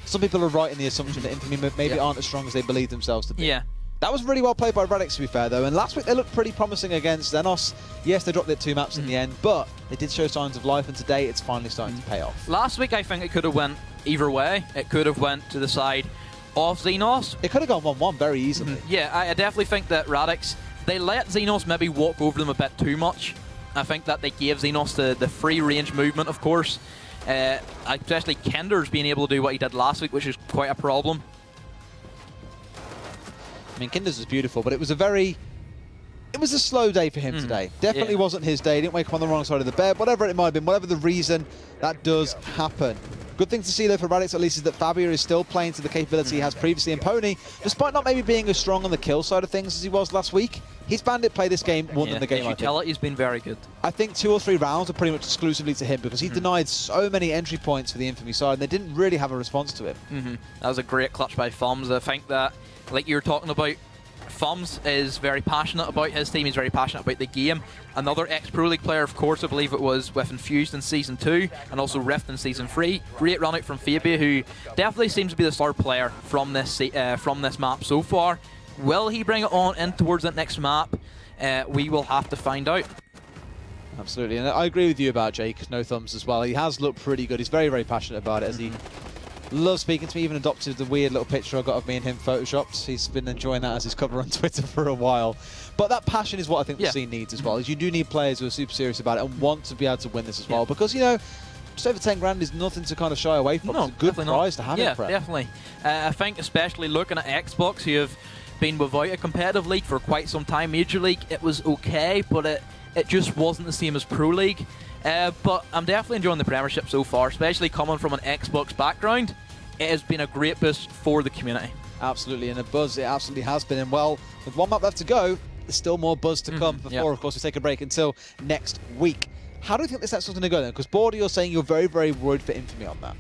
some people are right in the assumption that Infamy maybe aren't as strong as they believe themselves to be. Yeah. That was really well played by Radix, to be fair, though. And last week they looked pretty promising against Xenos. Yes, they dropped it 2 maps in the end, but they did show signs of life, and today it's finally starting to pay off. Last week, I think it could have went either way. It could have went to the side of Xenos. It could have gone 1-1 very easily. Yeah, I definitely think that Radix, they let Xenos maybe walk over them a bit too much. I think that they gave Xenos the free range movement, of course. Especially Kinder's being able to do what he did last week, which is quite a problem. I mean, Kinder's was beautiful, but it was a slow day for him today. Definitely wasn't his day. He didn't wake up on the wrong side of the bed. Whatever it might have been, whatever the reason, that does happen. Good thing to see, though, for Radix at least, is that Fabio is still playing to the capability he has previously in Pony, despite not maybe being as strong on the kill side of things as he was last week. His Bandit play this game won them the game, his utility's been very good. I think 2 or 3 rounds are pretty much exclusively to him, because he denied so many entry points for the Infamy side, and they didn't really have a response to him. That was a great clutch by Thumbs. I think that, like you were talking about, Thumbs is very passionate about his team. He's very passionate about the game. Another ex-Pro League player, of course, I believe it was with Infused in Season 2 and also Rift in Season 3. Great run out from Fabio, who definitely seems to be the star player from this map so far. Will he bring it on in towards that next map? We will have to find out. Absolutely, and I agree with you about Jake No Thumbs as well. He has looked pretty good. He's very, very passionate about it, as he loves speaking to me. Even adopted the weird little picture I got of me and him photoshopped. He's been enjoying that as his cover on Twitter for a while. But that passion is what I think the scene needs as well. Is you do need players who are super serious about it and want to be able to win this as well. Because, you know, just over 10 grand is nothing to kind of shy away from. It's a good prize to have in Prem. Definitely. I think especially looking at Xbox, who have been without a competitive league for quite some time. Major League, it was okay, but it just wasn't the same as Pro League. But I'm definitely enjoying the Premiership so far, especially coming from an Xbox background. It has been a great boost for the community. Absolutely, and a buzz it absolutely has been. And well, with 1 map left to go, there's still more buzz to come before, of course, we take a break until next week. How do you think this episode's going to go then? Because Border, you're saying you're very, very worried for Infamy on that.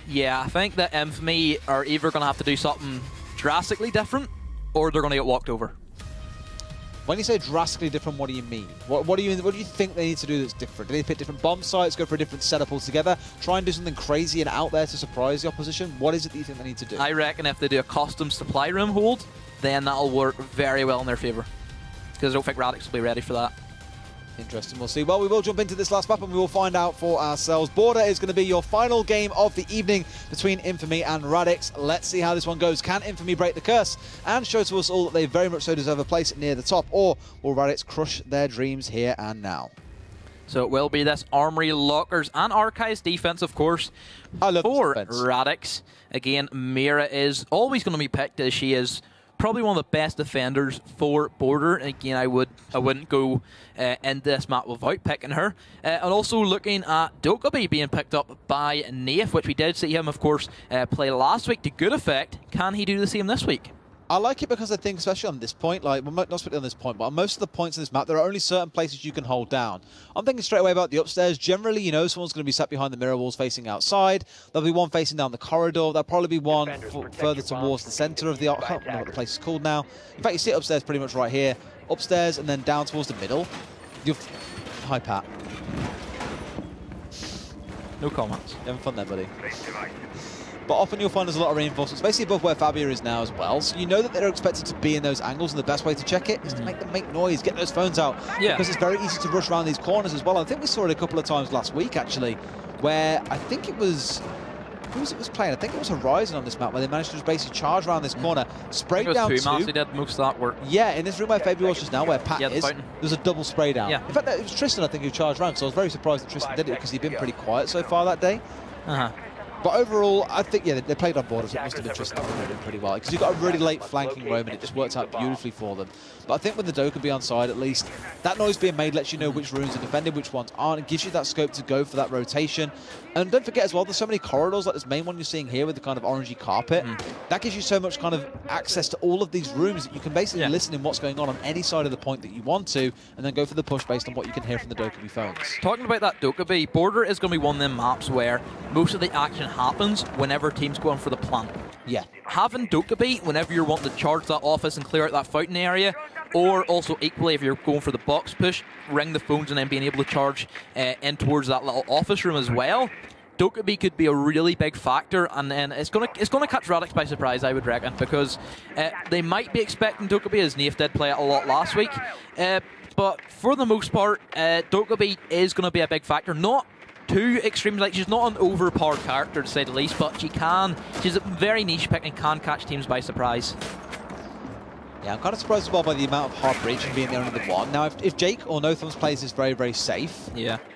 Yeah, I think that Infamy are either going to have to do something drastically different, or they're going to get walked over. When you say drastically different, what do you mean? What do you think they need to do that's different? Do they pick different bomb sites, go for a different setup altogether, try and do something crazy and out there to surprise the opposition? What is it that you think they need to do? I reckon if they do a custom supply room hold, then that'll work very well in their favour. Because I don't think Radix will be ready for that. Interesting, we'll see. Well, we will jump into this last map and we will find out for ourselves. Border is going to be your final game of the evening between Infamy and Radix. Let's see how this one goes. Can Infamy break the curse and show to us all that they very much so deserve a place near the top, or will Radix crush their dreams here and now? So it will be this Armory, Lockers and Archives defense, of course, for Radix. Again, Mira is always going to be picked, as she is probably one of the best defenders for Border. Again, I wouldn't go in this map without picking her. And also looking at Dokkaebi being picked up by Naif, which we did see him, of course, play last week to good effect. Can he do the same this week? I like it because I think, especially on this point, like, well, not especially on this point, but on most of the points in this map, there are only certain places you can hold down. I'm thinking straight away about the upstairs. Generally, you know, someone's going to be sat behind the mirror walls facing outside. There'll be one facing down the corridor. There'll probably be one further towards the center of the... I can't remember what the place is called now. In fact, you see it upstairs pretty much right here. Upstairs and then down towards the middle. Hi, Pat. No comments. You having fun there, buddy? but often you'll find there's a lot of reinforcements, basically above where Fabio is now as well. So you know that they're expected to be in those angles, and the best way to check it is to make them make noise, get those phones out, because it's very easy to rush around these corners as well. I think we saw it a couple of times last week, actually, where I think it was... Who was playing? I think it was Horizon on this map, where they managed to just basically charge around this corner, spray down two. Maps, they did most of that work. Yeah, in this room where Fabio was just now, where Pat is, there's a double spray down. Yeah. In fact, it was Tristan, I think, who charged around, so I was very surprised that Tristan did it, because he'd been pretty quiet so far that day. But overall, I think, yeah, they played on borders. It must have been Tristan that did pretty well, because you've got a really late flanking roam, and it just worked out beautifully for them. But I think with the Dokkaebi on side, at least, that noise being made lets you know which runes are defended, which ones aren't. It gives you that scope to go for that rotation. And don't forget as well, there's so many corridors, like this main one you're seeing here with the kind of orangey carpet. That gives you so much kind of access to all of these rooms that you can basically listen in what's going on any side of the point that you want to, and then go for the push based on what you can hear from the Dokkaebi phones. Talking about that Dokkaebi, Border is going to be one of them maps where most of the action happens whenever teams go on for the plant. Yeah. Having Dokkaebi whenever you're wanting to charge that office and clear out that fountain area, or also equally if you're going for the box push, ring the phones and then being able to charge in towards that little office room as well. Dokkaebi could be a really big factor, and then it's gonna catch Radix by surprise, I would reckon, because they might be expecting Dokkaebi, as Nave did play it a lot last week. But for the most part, Dokkaebi is going to be a big factor. Not too extreme, like she's not an overpowered character to say the least, but she's a very niche pick and can catch teams by surprise. Yeah, I'm kind of surprised as well by the amount of hard breaching being there under the one. Now, if Jake or No Thumbs plays this very, very safe,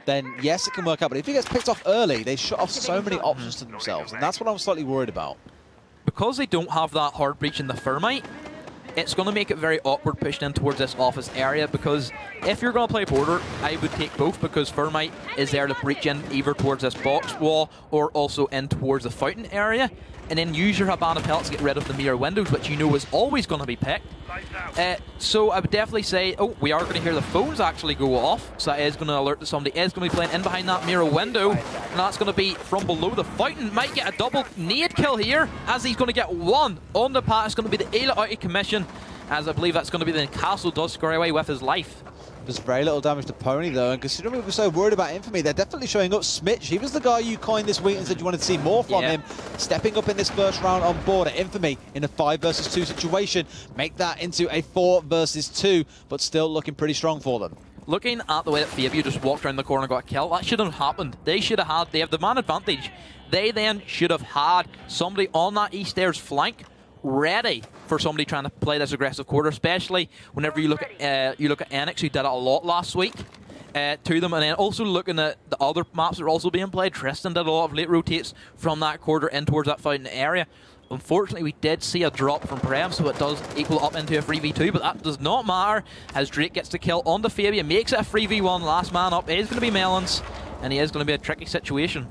then yes, it can work out. But if he gets picked off early, they shut off so many options to themselves, and that's what I'm slightly worried about. Because they don't have that hard breach in the Thermite, it's going to make it very awkward pushing in towards this office area, because if you're going to play Border, I would take both, because Thermite is there to breach in either towards this box wall or also in towards the fountain area, and then use your Habana Pelt to get rid of the mirror windows, which you know is always going to be picked. So I would definitely say, we are going to hear the phones actually go off, so that is going to alert that somebody is going to be playing in behind that mirror window, and that's going to be from below the fountain. Might get a double nade kill here, as he's going to get one on the Pat. It's going to be the Ayla out of commission, as I believe that's going to be the Castle does scurry away with his life. There's very little damage to Pony, though, and considering we were so worried about Infamy, they're definitely showing up. Smitch, he was the guy you coined this week and said you wanted to see more from him, stepping up in this first round on Border. Infamy in a 5 versus 2 situation, make that into a 4 versus 2, but still looking pretty strong for them. Looking at the way that Fabio just walked around the corner and got a kill, that shouldn't have happened. They have the man advantage. They then should have had somebody on that east stairs flank ready for somebody trying to play this aggressive quarter, especially whenever you look at Enix, who did it a lot last week to them, and then also looking at the other maps that are also being played. Tristan did a lot of late rotates from that quarter in towards that fountain area. Unfortunately, we did see a drop from Prem, so it does equal up into a 3v2, but that does not matter, as Drake gets the kill on the Fabia, makes it a 3v1, last man up is going to be Melons, and he is going to be a tricky situation.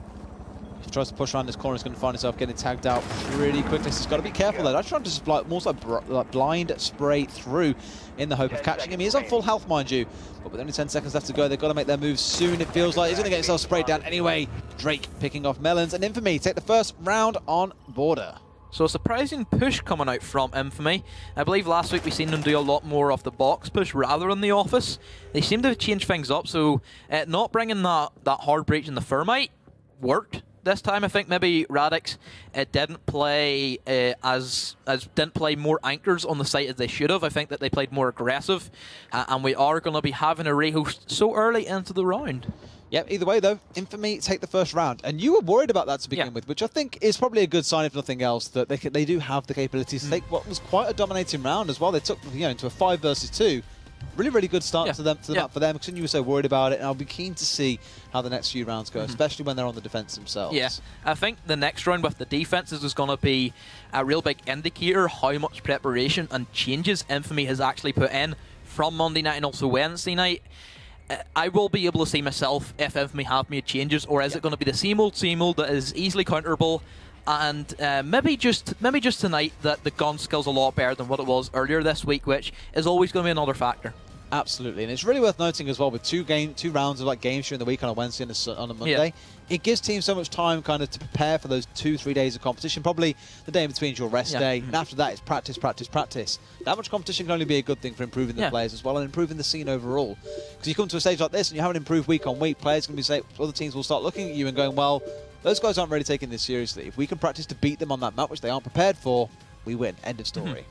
If he tries to push around this corner, he's going to find himself getting tagged out pretty quickly, so he's got to be careful there. That's trying to just almost like blind spray through in the hope of catching him. He is on full health, mind you, but with only 10 seconds left to go, they've got to make their move soon, it feels like. He's going to get himself sprayed down anyway. Drake picking off Melons, and Infamy take the first round on Border. So a surprising push coming out from Infamy. I believe last week we seen them do a lot more of the box push rather than the office. They seem to have changed things up, so not bringing that hard breach in the Thermite worked. This time, I think maybe Radix didn't play didn't play more anchors on the site as they should have. I think that they played more aggressive, and we are going to be having a rehost so early into the round. Yep, either way though, Infamy take the first round. And you were worried about that to begin with, which I think is probably a good sign, if nothing else, that they do have the capabilities to take what was quite a dominating round as well. They took into a 5 versus 2. Really, really good start to the map for them, because you were so worried about it, and I'll be keen to see how the next few rounds go, especially when they're on the defense themselves. Yeah, I think the next round with the defenses is going to be a real big indicator how much preparation and changes Infamy has actually put in from Monday night and also Wednesday night. I will be able to see myself if Infamy have made changes, or is it going to be the same old that is easily counterable, and maybe just tonight that the gun skill's a lot better than what it was earlier this week, which is always going to be another factor. Absolutely, and it's really worth noting as well, with two rounds of games during the week on a Wednesday and on a Monday, it gives teams so much time kind of to prepare for those 2-3 days of competition. Probably the day in between is your rest day, and after that it's practice, practice, practice. That much competition can only be a good thing for improving the players as well, and improving the scene overall. Because you come to a stage like this and you haven't improved week on week, players can be saying, other teams will start looking at you and going, well, those guys aren't really taking this seriously. If we can practice to beat them on that map, which they aren't prepared for, we win. End of story.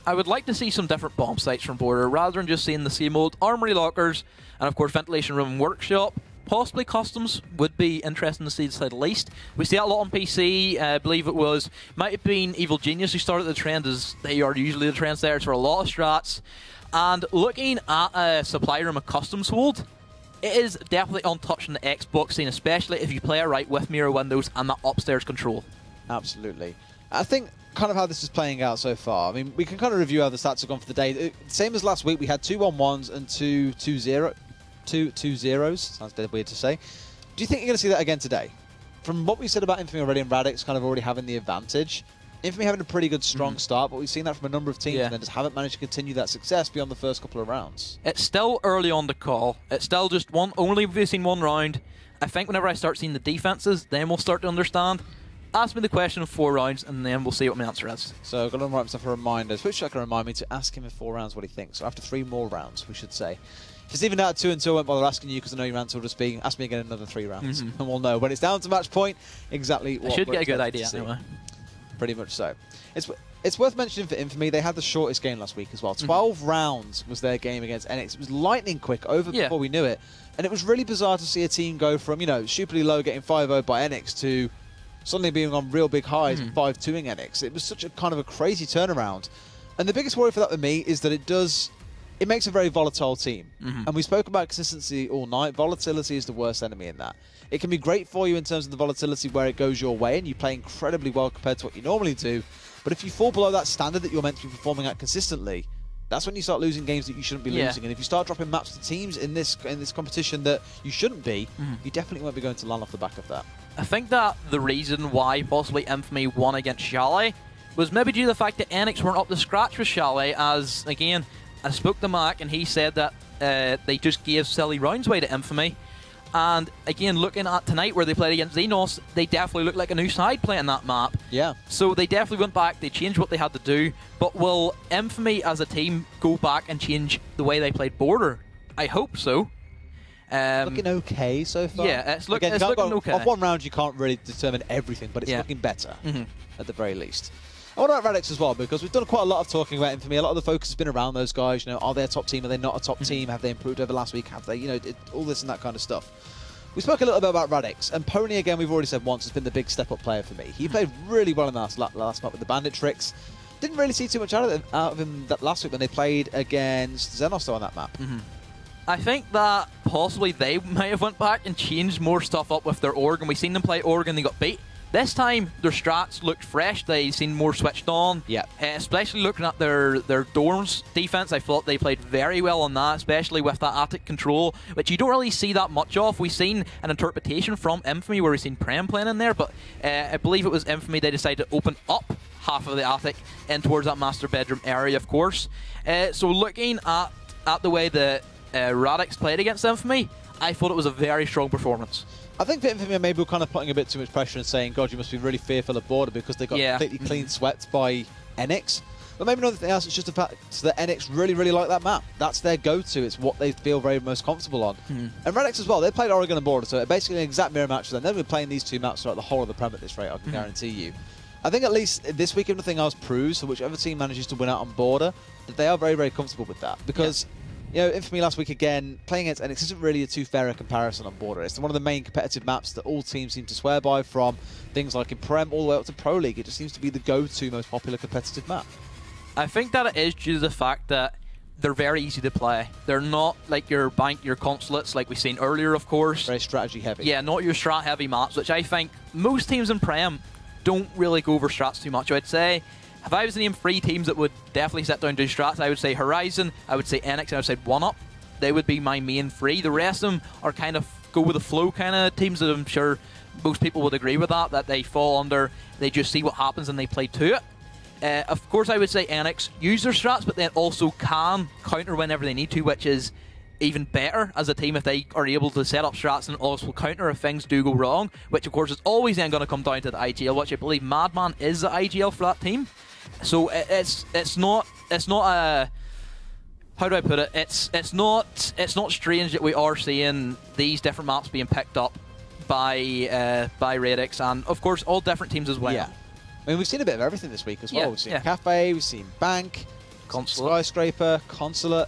I would like to see some different bomb sites from Border, rather than just seeing the same old armory lockers, and of course ventilation room and workshop. Possibly customs would be interesting to see, to say the least. We see that a lot on PC. I believe it might have been Evil Genius who started the trend, as they are usually the trendsetters for a lot of strats. And looking at a supply room of customs hold, it is definitely untouched in the Xbox scene, especially if you play it right with mirror windows and that upstairs control. Absolutely. I think kind of how this is playing out so far. I mean, we can kind of review how the stats have gone for the day. Same as last week, we had 2 1-1s and 2 2-0s. Sounds dead weird to say. Do you think you're going to see that again today? From what we said about Infamy already, and Radix kind of already having the advantage, Infamy having a pretty good, strong start, but we've seen that from a number of teams and then just haven't managed to continue that success beyond the first couple of rounds. It's still early on the call. It's still just only we've seen one round. I think whenever I start seeing the defenses, then we'll start to understand. Ask me the question of 4 rounds, and then we'll see what my answer is. So I've got to write myself a reminder. Switch can remind me to ask him in 4 rounds what he thinks. So after 3 more rounds, we should say. If it's even out at 2 and 2, I won't bother asking you because I know your answer will just be, ask me again in another 3 rounds. And we'll know when it's down to match point exactly what I should we're get a good expected idea to see. anyway. Pretty much so. It's worth mentioning for Infamy, they had the shortest game last week as well. 12 rounds was their game against NX. It was lightning quick, over before we knew it. And it was really bizarre to see a team go from, you know, stupidly low getting 5-0 by NX to suddenly being on real big highs and 5-2ing NX. It was such a kind of a crazy turnaround. And the biggest worry for that for me is that it makes a very volatile team. And we spoke about consistency all night. Volatility is the worst enemy in that. It can be great for you in terms of the volatility where it goes your way and you play incredibly well compared to what you normally do. But if you fall below that standard that you're meant to be performing at consistently, that's when you start losing games that you shouldn't be losing. And if you start dropping maps to teams in this competition that you shouldn't be, you definitely won't be going to land off the back of that. I think that the reason why possibly Infamy won against Chalet was maybe due to the fact that NX weren't up to scratch with Chalet, as, again, I spoke to Mac and he said that they just gave silly rounds away to Infamy. And again, looking at tonight where they played against Xenos, they definitely looked like a new side playing that map. Yeah. So they definitely went back, they changed what they had to do. But will Infamy as a team go back and change the way they played Border? I hope so. Looking okay so far. Yeah, it's looking okay. Off 1 round, you can't really determine everything, but it's looking better at the very least. I want to about Radix as well, because we've done quite a lot of talking about Infamy. A lot of the focus has been around those guys. You know, are they a top team? Are they not a top team? Have they improved over last week? Have they? You know, all this and that kind of stuff. We spoke a little bit about Radix, and Pony, again, we've already said once, has been the big step-up player for me. He played really well in the last map with the bandit tricks. Didn't really see too much out of him that last week when they played against Xenos on that map. I think that possibly they might have went back and changed more stuff up with their org, and we've seen them play org and they got beat. This time, their strats looked fresh. They seemed more switched on. Yeah. Especially looking at their dorms defense, I thought they played very well on that, especially with that attic control, which you don't really see that much of. We've seen an interpretation from Infamy where we've seen Prem playing in there, but I believe it was Infamy they decided to open up half of the attic in towards that master bedroom area, of course. So looking at the way that Radix played against Infamy, I thought it was a very strong performance. I think that Infamy maybe were kind of putting a bit too much pressure and saying, God, you must be really fearful of Border because they got completely clean swept by NX. But maybe another thing else, it's just the fact that NX really, really like that map. That's their go-to. It's what they feel very most comfortable on. And Radix as well, they played Oregon and Border, so basically an exact mirror match for them. They've been playing these 2 maps throughout the whole of the Prem at this rate, I can guarantee you. I think at least this week, if nothing else proves, for whichever team manages to win out on Border, that they are very, very comfortable with that. Because you know, Infamy last week again, playing against NX isn't really a too fair a comparison on Border. It's one of the main competitive maps that all teams seem to swear by, from things like in Prem all the way up to Pro League. It just seems to be the go-to most popular competitive map. I think that it is due to the fact that they're very easy to play. They're not like your bank, your consulates, like we've seen earlier, of course. Very strategy heavy. Yeah, not your strat heavy maps, which I think most teams in Prem don't really go over strats too much. I'd say, if I was to name 3 teams that would definitely sit down and do strats, I would say Horizon, I would say NX, and I would say 1UP. They would be my main 3. The rest of them are kind of go with the flow kind of teams that I'm sure most people would agree with that they fall under, they just see what happens and they play to it. Of course, I would say NX use their strats, but then also can counter whenever they need to, which is even better as a team if they are able to set up strats and also counter if things do go wrong, which of course is always then going to come down to the IGL, which I believe Madman is the IGL for that team. So it's not a, how do I put it? It's not strange that we are seeing these different maps being picked up by Radix, and of course all different teams as well. Yeah. I mean, we've seen a bit of everything this week as well. Yeah, We've seen yeah. Cafe, we've seen Bank, Consulate. Skyscraper, Consulate.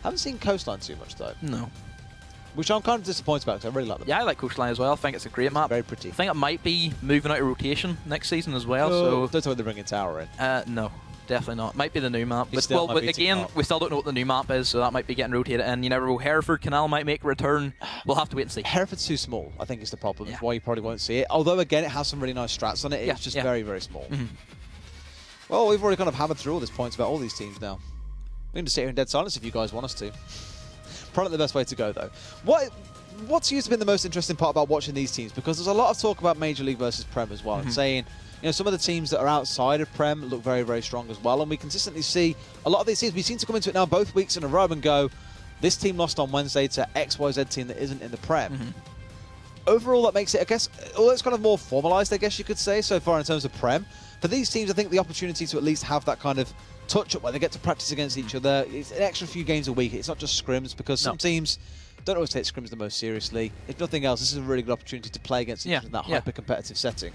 Haven't seen Coastline too much though. No. Which I'm kind of disappointed about because I really like them. Yeah, I like Coastline as well. I think it's a great map. Very pretty. I think it might be moving out of rotation next season as well. Oh, So don't tell me they're bringing Tower in. no, definitely not. Might be the new map. It But, still well, might be again, too far. we still don't know what the new map is, so that might be getting rotated. And you never know. Hereford Canal might make a return. We'll have to wait and see. Hereford's too small, I think is the problem. Yeah. That's why you probably won't see it. Although, again, it has some really nice strats on it. Yeah, It's just yeah. very, very small. Mhm. Well, we've already kind of hammered through all these points about all these teams now. We're going to sit here in dead silence if you guys want us to. Probably the best way to go, though. What's used to been the most interesting part about watching these teams? Because there's a lot of talk about Major League versus Prem as well, and saying, you know, some of the teams that are outside of Prem look very, very strong as well, and we consistently see a lot of these teams. We seem to come into it now both weeks in a row and go, this team lost on Wednesday to XYZ team that isn't in the Prem. Overall, that makes it, I guess, although it's kind of more formalised, I guess you could say, so far in terms of Prem. For these teams, I think the opportunity to at least have that kind of touch-up where they get to practice against each other, it's an extra few games a week. It's not just scrims, because some teams don't always take scrims the most seriously. If nothing else, this is a really good opportunity to play against each other in that hyper-competitive setting.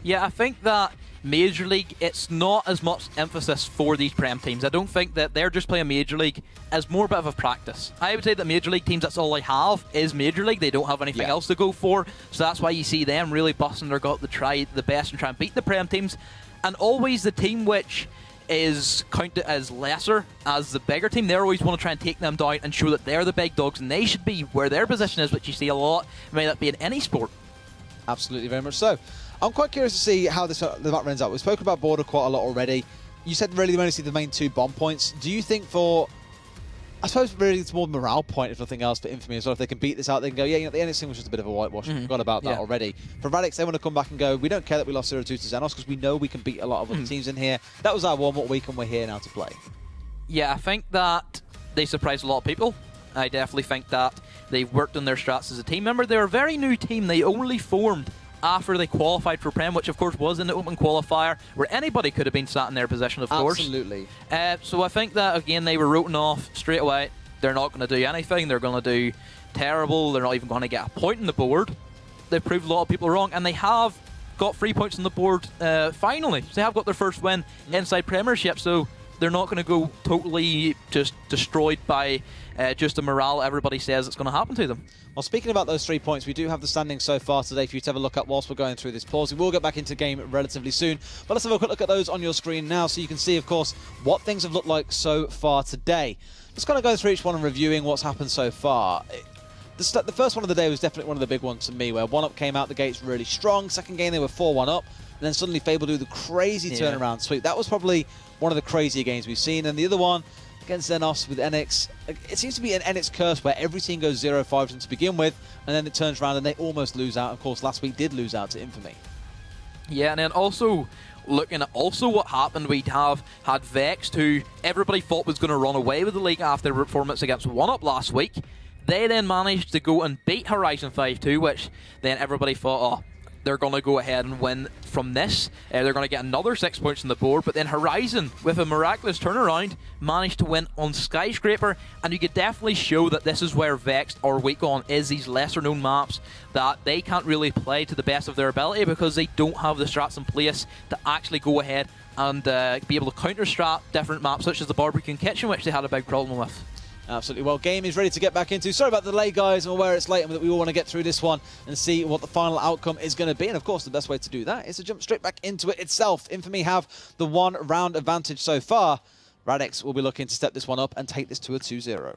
Yeah, I think that Major League, it's not as much emphasis for these Prem teams. I don't think that they're just playing Major League as more a bit of a practice. I would say that Major League teams, that's all they have is Major League. They don't have anything else to go for. So that's why you see them really busting their gut to try the best and try and beat the Prem teams. And always the team which is counted as lesser as the bigger team, they always want to try and take them down and show that they're the big dogs and they should be where their position is, which you see a lot, may that be in any sport. Absolutely, very much so. I'm quite curious to see how the map runs out. We've spoken about Border quite a lot already. You said really we only see the main 2 bomb points. Do you think for, I suppose really it's more morale point if nothing else for Infamy as well. If they can beat this out, they can go, yeah, you know, the NX thing was just a bit of a whitewash. We forgot about that already. For Radix, they want to come back and go, we don't care that we lost 0-2 to Xenos because we know we can beat a lot of other teams in here. That was our warm-up week and we're here now to play. Yeah, I think that they surprised a lot of people. I definitely think that they worked on their strats as a team. Remember, they're a very new team. They only formed after they qualified for Prem, which of course was in the open qualifier, where anybody could have been sat in their position, of course. Absolutely. So I think that, again, they were written off straight away. They're not going to do anything. They're going to do terrible. They're not even going to get a point on the board. They've proved a lot of people wrong, and they have got 3 points on the board finally. So they have got their first win inside Premiership, so they're not going to go totally just destroyed by just the morale everybody says it's going to happen to them. Well, speaking about those 3 points, we do have the standings so far today for you to have a look at whilst we're going through this pause. We will get back into game relatively soon, but let's have a quick look at those on your screen now so you can see, of course, what things have looked like so far today. Just kind of going through each one and reviewing what's happened so far. The first one of the day was definitely one of the big ones to me, where 1UP came out the gates really strong. Second game, they were 4-1 up, and then suddenly Fable do the crazy turnaround sweep. That was probably one of the crazier games we've seen, and the other one against Xenos with NX, it seems to be an NX curse where every team goes 0-5 to begin with, and then it turns around and they almost lose out. Of course, last week did lose out to Infamy. Yeah, and then also looking at what happened, we have had Vexed, who everybody thought was going to run away with the league after their performance against 1UP last week. They then managed to go and beat Horizon 5-2, which then everybody thought, oh, they're going to go ahead and win from this. They're going to get another 6 points on the board, but then Horizon, with a miraculous turnaround, managed to win on Skyscraper, and you could definitely show that this is where Vexed are weak on, is these lesser-known maps that they can't really play to the best of their ability because they don't have the strats in place to actually go ahead and be able to counter-strat different maps, such as the Barbecue Kitchen, which they had a big problem with. Absolutely. Well, game is ready to get back into. Sorry about the delay, guys. I'm aware it's late and that we all want to get through this one and see what the final outcome is going to be. And, of course, the best way to do that is to jump straight back into it itself. Infamy have the 1-round advantage so far. Radix will be looking to step this one up and take this to a 2-0.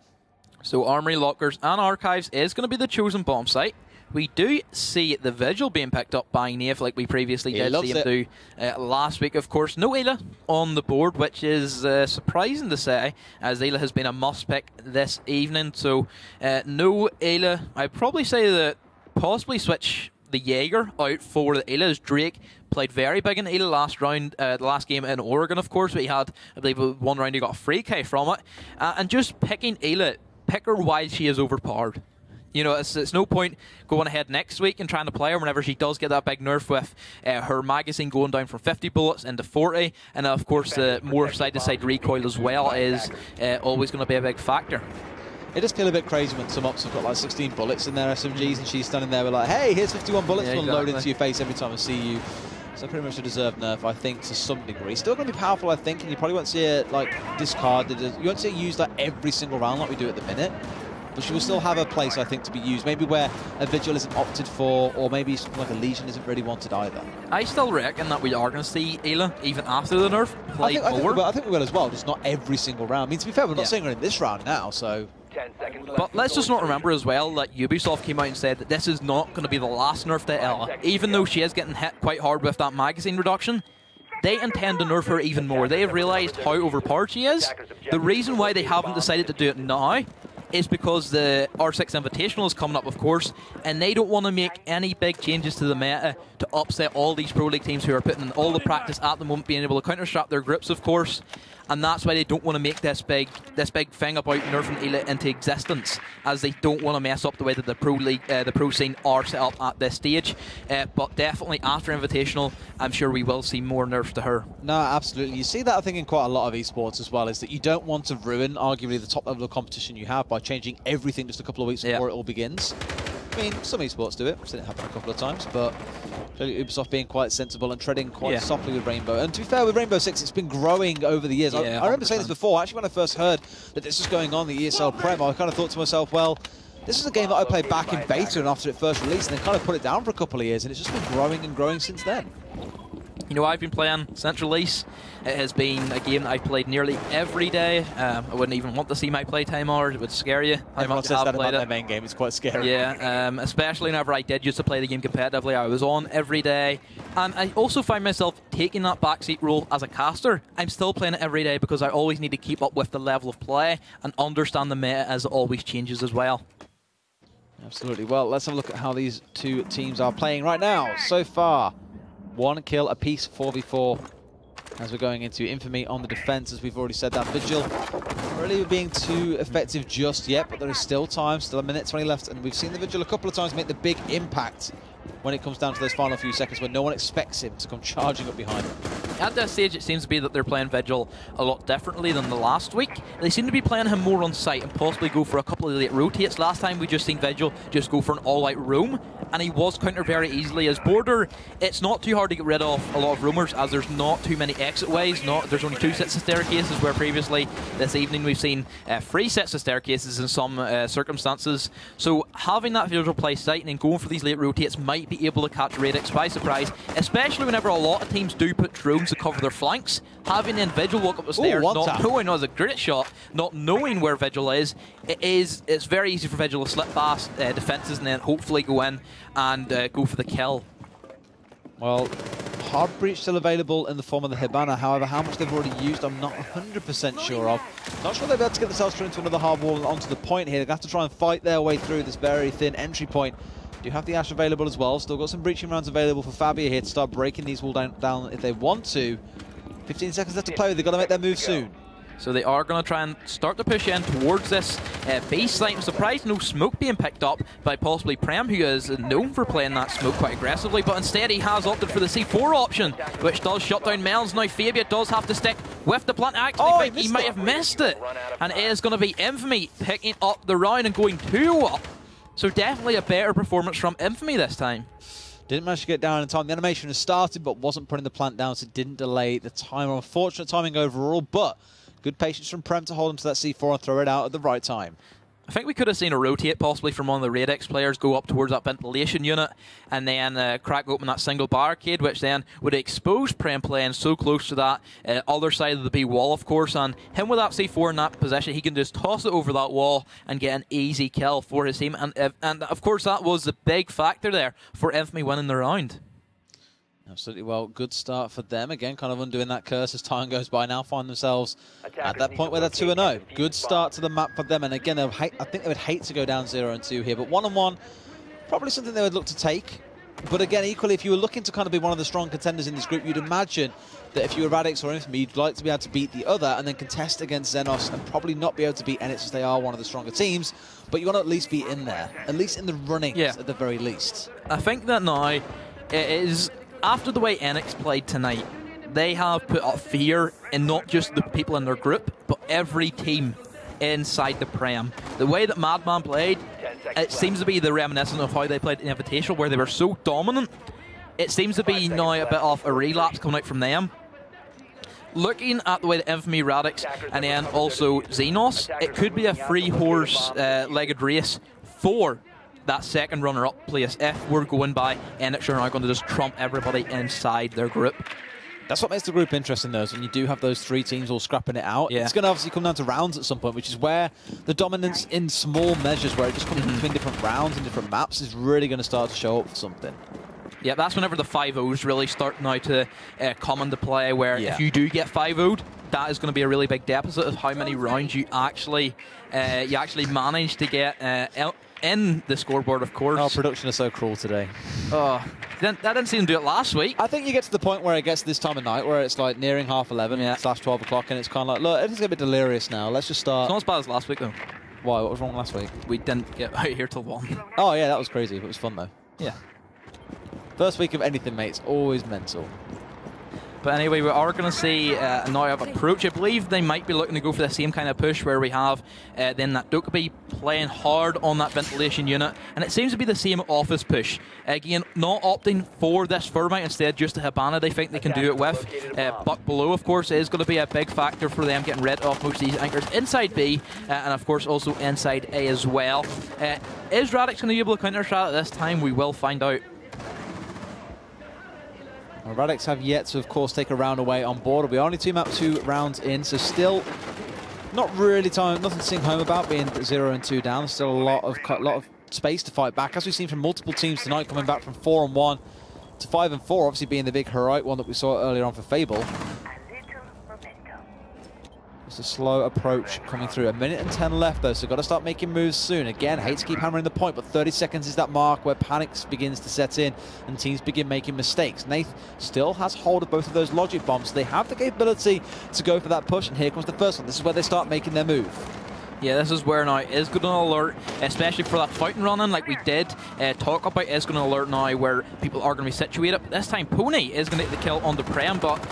So Armory, Lockers and Archives is going to be the chosen bomb site. We do see the Vigil being picked up by Nave, like we previously did see him do last week. Of course, no Ayla on the board, which is surprising to say, as Ayla has been a must-pick this evening. So, no Ayla. I'd probably say that possibly switch the Jaeger out for the Ayla, as Drake played very big in Ayla last round, the last game in Oregon, of course, but he had, I believe, one round he got a free K from it. And just picking Ayla, pick her while she is overpowered. You know, it's no point going ahead next week and trying to play her whenever she does get that big nerf with her magazine going down from 50 bullets into 40. And, of course, the more side-to-side recoil as well is always going to be a big factor. It does feel a bit crazy when some ops have got like 16 bullets in their SMGs and she's standing there with like, hey, here's 51 bullets, yeah, will exactly. load into your face every time I see you. So pretty much a deserved nerf, I think, to some degree. Still going to be powerful, I think, and you probably won't see it like discarded. You won't see it used like every single round like we do at the minute. But she will still have a place, I think, to be used. Maybe where a Vigil isn't opted for, or maybe something like a Legion isn't really wanted either. I still reckon that we are going to see Ayla, even after the nerf, play more. I think we will as well, just not every single round. I mean, to be fair, we're not seeing her in this round now, so... 10 seconds left. But let's just not remember as well that Ubisoft came out and said that this is not going to be the last nerf to Ella. Even though she is getting hit quite hard with that magazine reduction, they intend to nerf her even more. They have realised how overpowered she is. The reason why they haven't decided to do it now is because the R6 Invitational is coming up, of course, and they don't want to make any big changes to the meta to upset all these Pro League teams who are putting in all the practice at the moment, being able to counter-strap their groups, of course. And that's why they don't want to make this big thing about nerfing Ayla into existence, as they don't want to mess up the way that the Pro League, the Pro scene are set up at this stage. But definitely after Invitational, I'm sure we will see more nerfs to her. No, absolutely. You see that, I think, in quite a lot of esports as well, is that you don't want to ruin, arguably, the top level of competition you have by changing everything just a couple of weeks before it all begins. I mean, some esports do it. I've seen it happen a couple of times, but clearly Ubisoft being quite sensible and treading quite softly with Rainbow. And to be fair, with Rainbow Six, it's been growing over the years. I remember saying this before. Actually, when I first heard that this was going on, the ESL Prem, I kind of thought to myself, well, this is a game that I played back in beta and after it first released, and then kind of put it down for a couple of years, and it's just been growing and growing since then. You know, I've been playing since release. It has been a game that I've played nearly every day. I wouldn't even want to see my playtime hours. It would scare you. Everyone says that about their main game. It's quite scary. Yeah, especially whenever I did used to play the game competitively. I was on every day. And I also find myself taking that backseat role as a caster. I'm still playing it every day because I always need to keep up with the level of play and understand the meta as it always changes as well. Absolutely. Well, let's have a look at how these two teams are playing right now. So far, 1 kill apiece, 4v4. As we're going into Infamy on the defense, as we've already said, that Vigil not really being too effective just yet, but there is still time, still a minute 20 left, and we've seen the Vigil a couple of times make the big impact when it comes down to those final few seconds when no one expects him to come charging up behind him. At this stage, it seems to be that they're playing Vigil a lot differently than the last week. They seem to be playing him more on site and possibly go for a couple of late rotates. Last time we just seen Vigil just go for an all-out roam, and he was countered very easily. As Border, it's not too hard to get rid of a lot of roamers, as there's not too many exit ways. There's only 2 sets of staircases, where previously this evening we've seen 3 sets of staircases in some circumstances. So having that Vigil play site and then going for these late rotates might be able to catch Radix by surprise, especially whenever a lot of teams do put drones to cover their flanks. Having then Vigil walk up the stairs, not knowing, that was a great shot, not knowing where Vigil is, it's very easy for Vigil to slip past defenses and then hopefully go in and go for the kill. Well, hard breach still available in the form of the Hibana. However, how much they've already used, I'm not 100% sure of. Not sure they'll be able to get themselves through into another hard wall and onto the point here. They're going to have to try and fight their way through this very thin entry point. Do have the Ash available as well. Still got some breaching rounds available for Fabia here to start breaking these walls down if they want to. 15 seconds left to play with. They've got to make their move soon. So they are going to try and start to push in towards this base site. I'm surprised no smoke being picked up by possibly Prem, who is known for playing that smoke quite aggressively, but instead he has opted for the C4 option, which does shut down Melons. Now Fabia does have to stick with the plant. I actually think he might have missed it. And it is going to be Infamy picking up the round and going 2-up. So definitely a better performance from Infamy this time. Didn't manage to get down in time. The animation has started, but wasn't putting the plant down, so it didn't delay the timer. Unfortunate timing overall, but good patience from Prem to hold him to that C4 and throw it out at the right time. I think we could have seen a rotate possibly from one of the Radix players go up towards that ventilation unit and then crack open that single barricade, which then would expose Prem playing so close to that other side of the B wall, of course, and him with that C4 in that position, he can just toss it over that wall and get an easy kill for his team. And of course, that was the big factor there for Infamy winning the round. Absolutely. Well, good start for them. Again, kind of undoing that curse as time goes by. Now find themselves at that point where they're 2-0. Good start to the map for them. And again, I think they would hate to go down 0-2 here. But 1-on-1, probably something they would look to take. But again, equally, if you were looking to kind of be one of the strong contenders in this group, you'd imagine that if you were Radix or Infamy, you'd like to be able to beat the other and then contest against Xenos and probably not be able to beat NX as they are one of the stronger teams. But you want to at least be in there, at least in the runnings at the very least. I think that now it is... After the way NX played tonight, they have put up fear in not just the people in their group, but every team inside the Prem. The way that Madman played, it seems to be the reminiscent of how they played in Invitational, where they were so dominant. It seems to be now a bit of a relapse coming out from them. Looking at the way that 1nfamy, Radix, and then also Xenos, it could be a three-horse legged race for that second runner-up place if we're going by NX are now going to just trump everybody inside their group. That's what makes the group interesting, though, is when you do have those three teams all scrapping it out. Yeah. It's going to obviously come down to rounds at some point, which is where the dominance in small measures, where it just comes between different rounds and different maps, is really going to start to show up for something. Yeah, that's whenever the 5-0s really start now to come into play, where if you do get 5-0'd, that is going to be a really big deficit of how many rounds you actually manage to get in the scoreboard, of course. Oh, production is so cruel today. Oh, that didn't seem to do it last week. I think you get to the point where it gets this time of night where it's like nearing 11:30 / 12 o'clock, and it's kind of like, look, it's a bit delirious now. Let's just start. It's not as bad as last week, though. Why? What was wrong last week? We didn't get out here till 1. Oh, yeah, that was crazy. It was fun, though. Yeah. First week of anything, mate, it's always mental. But anyway, we are going to see a now of approach. I believe they might be looking to go for the same kind of push where we have then that Dokkaebi playing hard on that ventilation unit. And it seems to be the same office push. Again, not opting for this Thermite, instead just a Hibana they think they can do it with. But below, of course, is going to be a big factor for them getting rid of most of these anchors inside B and, of course, also inside A as well. Is Radix going to be able to counter-strat at this time? We will find out. Radix have yet to, of course, take a round away on board. We're only 2 rounds in, so still not really nothing to sing home about being 0 and 2 down. There's still a lot of space to fight back, as we've seen from multiple teams tonight, coming back from 4 and 1 to 5 and 4, obviously being the big heroic one that we saw earlier on for Fable. It's a slow approach coming through. 1:10 left, though, so got to start making moves soon. Again, hate to keep hammering the point, but 30 seconds is that mark where panic begins to set in and teams begin making mistakes. Nath still has hold of both of those logic bombs. So they have the capability to go for that push, and here comes the first one. This is where they start making their move. Yeah, this is where now is going to alert, especially for that fountain running, like we did talk about, is going to alert now where people are going to be situated. But this time, Pony is going to get the kill on the Prem, but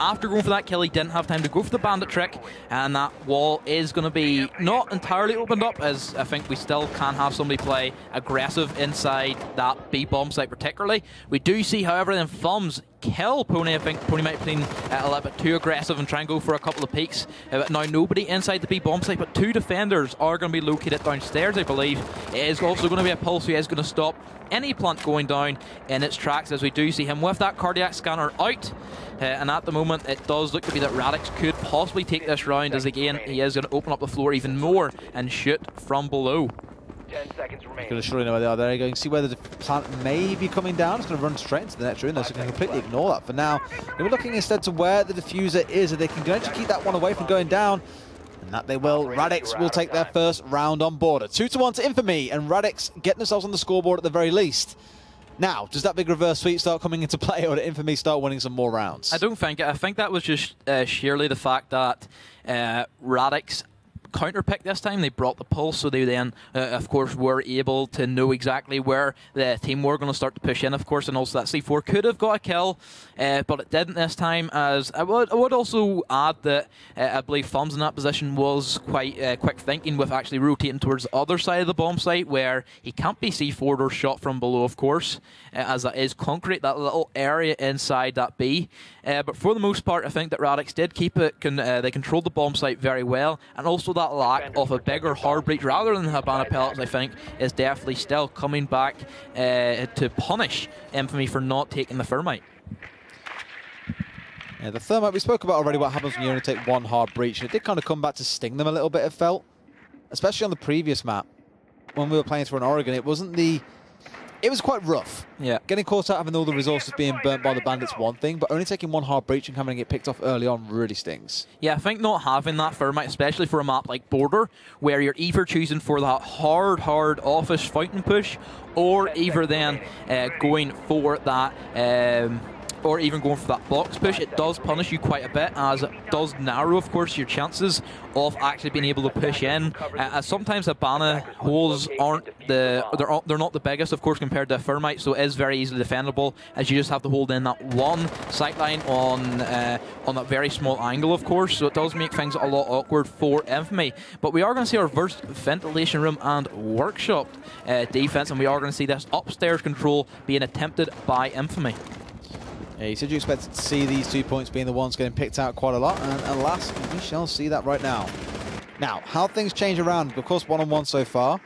after going for that kill, he didn't have time to go for the bandit trick, and that wall is going to be not entirely opened up, as I think we still can have somebody play aggressive inside that B bomb site particularly. We do see, however, then Thumbs kill Pony. I think Pony might have been a little bit too aggressive and try and go for a couple of peeks. But now nobody inside the B bomb site, but 2 defenders are going to be located downstairs, I believe. It is also going to be a pulse who is going to stop any plant going down in its tracks, as we do see him with that cardiac scanner out. And at the moment, it does look to be that Radix could possibly take this round, as again, he is going to open up the floor even more and shoot from below. 10 seconds remaining. Going to surely know where they are. There you go. You can see where the plant may be coming down. It's going to run straight into the next room, though, so you can completely ignore that for now. We're looking instead to where the diffuser is, and they can actually keep that one away from going down. And that they will. Radix will take their first round on board. A 2-1 to 1nfamy, and Radix getting themselves on the scoreboard at the very least. Now, does that big reverse sweep start coming into play, or did 1nfamy start winning some more rounds? I don't think it. I think that was just sheerly the fact that Radix counterpick this time. They brought the pulse, so they then of course were able to know exactly where the team were going to start to push in, of course, and also that C4 could have got a kill, but it didn't this time. As I would also add that I believe Thumbs in that position was quite quick thinking, with actually rotating towards the other side of the bomb site where he can't be C4'd or shot from below, of course, as that is concrete, that little area inside that B. But for the most part, I think that Radix did keep it, they controlled the bomb site very well, and also that lack of a bigger hard breach rather than the Hibana pellets, I think, is definitely still coming back to punish 1nfamy for not taking the Thermite. Yeah, the Thermite, we spoke about already what happens when you only take one hard breach, and it did kind of come back to sting them a little bit, it felt. Especially on the previous map, when we were playing through an Oregon, it was quite rough. Yeah. Getting caught out, having all the resources being burnt by the bandits, one thing, but only taking one hard breach and having it picked off early on really stings. Yeah, I think not having that Thermite, especially for a map like Border, where you're either choosing for that hard office fountain push, or either then going for that or even going for that box push, it does punish you quite a bit, as it does narrow, of course, your chances of actually being able to push in. As sometimes the Banna holes aren't they're not the biggest, of course, compared to a Thermite, so it is very easily defendable, as you just have to hold in that one sight line on that very small angle, of course. So it does make things a lot awkward for Infamy. But we are going to see our first ventilation room and workshop defense, and we are going to see this upstairs control being attempted by Infamy. Yeah, you said you expected to see these 2 points being the ones getting picked out quite a lot, and alas, we shall see that right now. Now, how things change around, of course, 1-on-1 so far.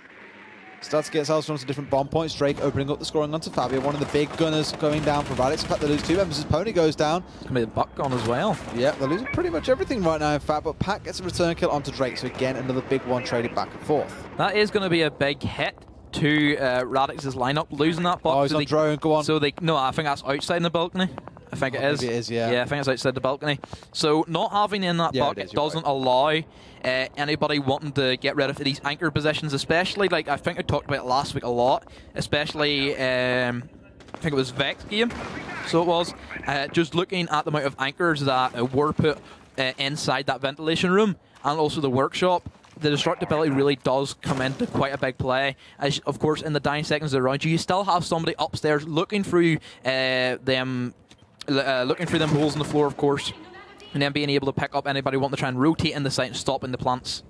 Start to get ourselves onto different bomb points. Drake opening up the scoring onto Fabio, one of the big gunners going down for Radix. In fact, they lose 2 members as Pony goes down. It's going to be the Buck gone as well. Yeah, they're losing pretty much everything right now, in fact, but Pat gets a return kill onto Drake, so again, another big one traded back and forth. That is going to be a big hit to Radix's lineup, losing that box. Oh, he's on drone, go on. So no, I think that's outside in the balcony. I think it is. Maybe it is, yeah. Yeah, I think it's outside the balcony. So not having in that bucket doesn't allow anybody wanting to get rid of these anchor positions, especially, like I think I talked about it last week a lot, especially I think it was Vex game. So it was just looking at the amount of anchors that were put inside that ventilation room and also the workshop. The destructibility really does come into quite a big play. As of course, in the dying seconds around you still have somebody upstairs looking through them holes in the floor, of course, and then being able to pick up anybody wanting to try and rotate in the site and stop in the plants.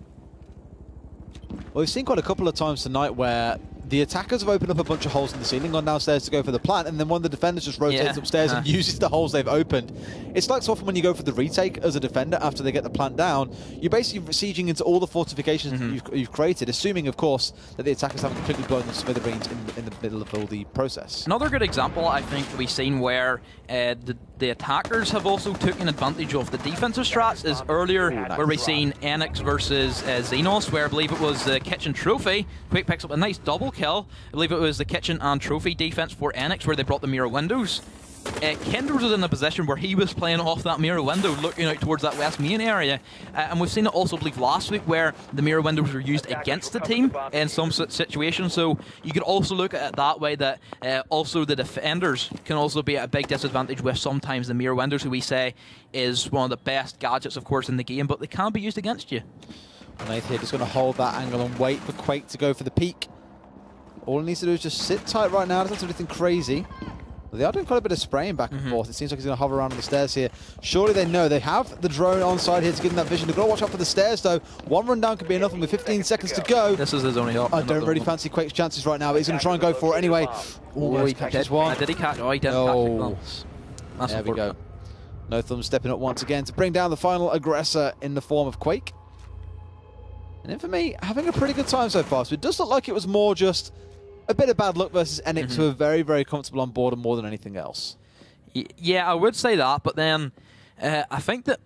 Well, we've seen quite a couple of times tonight where the attackers have opened up a bunch of holes in the ceiling, gone downstairs to go for the plant, and then one of the defenders just rotates upstairs and uses the holes they've opened. It's like so often when you go for the retake as a defender after they get the plant down, you're basically sieging into all the fortifications you've created, assuming, of course, that the attackers haven't completely blown the smithereens in the middle of all the process. Another good example, I think, we've seen where the attackers have also taken advantage of the defensive strats is earlier where we've seen Enix versus Xenos, where I believe it was the Kitchen Trophy. Quick picks up a nice double kill. I believe it was the Kitchen and Trophy defense for Enix where they brought the mirror windows. Kenders was in a position where he was playing off that mirror window, looking out towards that west main area, and we've seen it also, I believe, last week where the mirror windows were used against the team in some situations. So you could also look at it that way, that also the defenders can also be at a big disadvantage with sometimes the mirror windows, who we say is one of the best gadgets, of course, in the game, but they can be used against you. Nath here just going to hold that angle and wait for Quake to go for the peak. All he needs to do is just sit tight right now. Doesn't have to do anything crazy. They are doing quite a bit of spraying back and forth. It seems like he's going to hover around on the stairs here. Surely they know. They have the drone on side here to give them that vision. They've got to watch out for the stairs, though. One run down could be enough, and with 15 seconds to go... This is his only option. I don't really fancy Quake's chances right now, but he's going to try and go for it anyway. Oh, he catches one. Did he catch? Oh, he didn't catch it. There we go. No Thumb stepping up once again to bring down the final aggressor in the form of Quake. And Infamy having a pretty good time so far. So it does look like it was more just a bit of bad luck versus Enix, who are very, very comfortable on board and more than anything else. Yeah, I would say that, but then I think that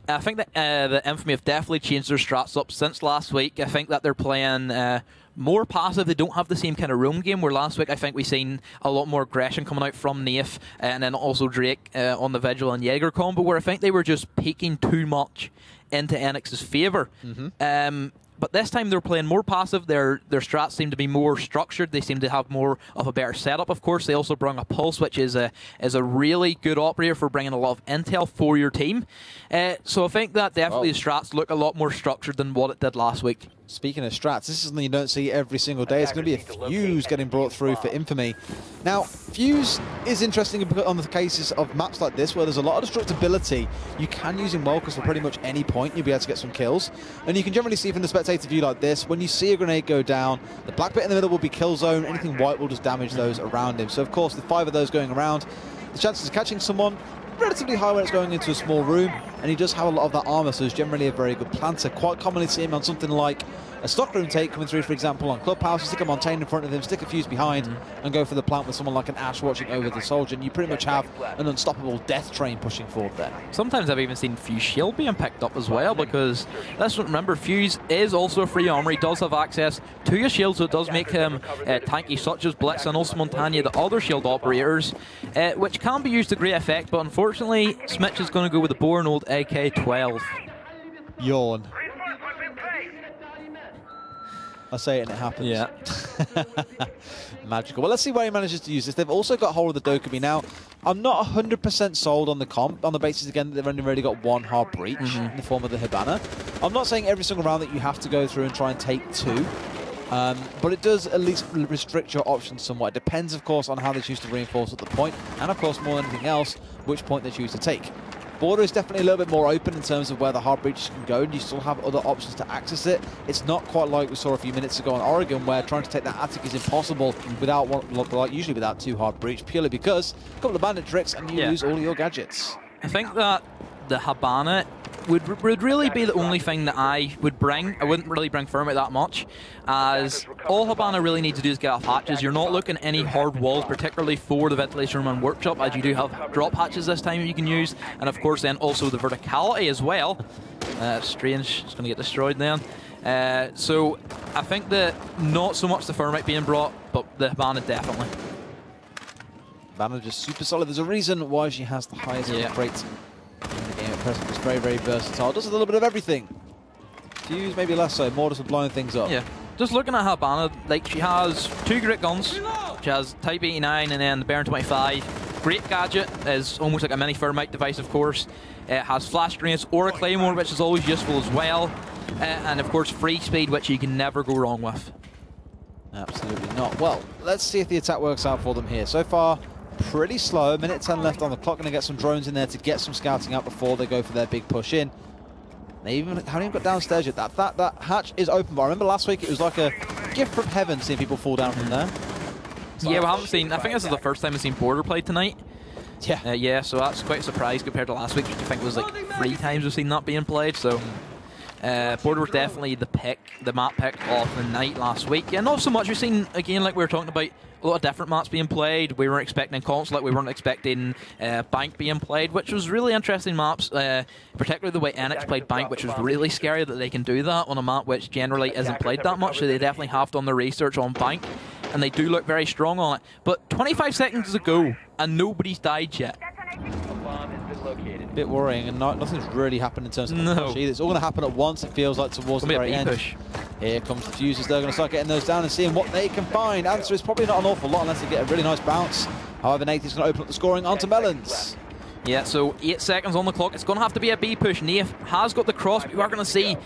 the Infamy have definitely changed their strats up since last week. I think that they're playing more passive. They don't have the same kind of roam game, where last week I think we've seen a lot more aggression coming out from Nath and then also Drake on the Vigil and Jaeger combo, where I think they were just peeking too much into Enix's favour. But this time they're playing more passive. Their strats seem to be more structured. They seem to have more of a better setup. Of course, they also bring a Pulse, which is a really good operator for bringing a lot of intel for your team. So I think that definitely the strats look a lot more structured than what it did last week. Speaking of strats, this is something you don't see every single day. It's going to be a Fuse getting brought through for Infamy. Now, Fuse is interesting on the cases of maps like this, where there's a lot of destructibility. You can use him well, because for pretty much any point you'll be able to get some kills. And you can generally see from the spectator view like this, when you see a grenade go down, the black bit in the middle will be kill zone. Anything white will just damage those around him. So of course, the 5 of those going around, the chances of catching someone relatively high when it's going into a small room, and he does have a lot of that armor, so he's generally a very good planter. Quite commonly see him on something like a stockroom take coming through, for example, on Clubhouse. You stick a Montaigne in front of him, stick a Fuse behind, and go for the plant with someone like an Ash watching over the soldier, and you pretty much have an unstoppable death train pushing forward there. Sometimes I've even seen Fuse shield being picked up as well, because let's remember, Fuse is also a free armor. He does have access to a shield, so it does make him tanky, such as Blitz and also Montaigne, the other shield operators, which can be used to great effect, but unfortunately, Smitch is going to go with the boring old AK-12. Yawn. I say it and it happens. Yeah. Magical. Well, let's see where he manages to use this. They've also got hold of the Dokkaebi now. I'm not 100% sold on the comp, on the basis, again, that they've only really got one hard breach in the form of the Hibana. I'm not saying every single round that you have to go through and try and take 2. But it does at least restrict your options somewhat. It depends, of course, on how they choose to reinforce at the point, and of course, more than anything else, which point they choose to take. Border is definitely a little bit more open in terms of where the hard breaches can go, and you still have other options to access it. It's not quite like we saw a few minutes ago in Oregon, where trying to take that attic is impossible without usually without 2 hard breach, purely because a couple of bandit tricks and you lose all of your gadgets. I think that the Hibana would really be the only thing that I would bring. I wouldn't really bring Thermite that much, as all Hibana really need to do is get off hatches. You're not looking at any hard walls, particularly for the ventilation room and workshop, as you do have drop hatches this time you can use, and of course then also the verticality as well. Strange, it's going to get destroyed then. So I think that not so much the Thermite being brought, but the Hibana definitely. Hibana just super solid. There's a reason why she has the highest rate in the game at present. It's very, very versatile. Does a little bit of everything. Fuse, maybe less so. More just for blowing things up. Yeah. Just looking at Hibana, like, she has 2 great guns. She has Type 89 and then the Baron 25. Great gadget, is almost like a mini Thermite device, of course. It has flash grenades or a Claymore, which is always useful as well. And of course, free speed, which you can never go wrong with. Absolutely not. Well, let's see if the attack works out for them here. So far, pretty slow. 1:10 left on the clock. Going to get some drones in there to get some scouting out before they go for their big push in. They haven't even got downstairs yet. That hatch is open, but I remember last week it was like a gift from heaven seeing people fall down from there. Yeah, we haven't seen. I think this is the first time we've seen Border play tonight. Yeah. Yeah, so that's quite a surprise compared to last week, which I think was like 3 times we've seen that being played. So Border was definitely the map pick of the night last week. And not so much we've seen, again, like we were talking about, a lot of different maps being played. We weren't expecting Consulate, we weren't expecting Bank being played, which was really interesting maps, particularly the way Enix played Bank, which was really scary that they can do that on a map which generally isn't played that much, so they definitely have done their research on Bank, and they do look very strong on it. But 25 seconds to go, and nobody's died yet. A bit worrying, and nothing's really happened in terms of the push either. It's all going to happen at once, it feels like, towards the very end. Push. Here comes the fuses. They're going to start getting those down and seeing what they can find. Answer is probably not an awful lot unless they get a really nice bounce. However, Nathan's going to open up the scoring onto Melons. Yeah, so 8 seconds on the clock. It's going to have to be a B push. Nath has got the cross, but we are going to see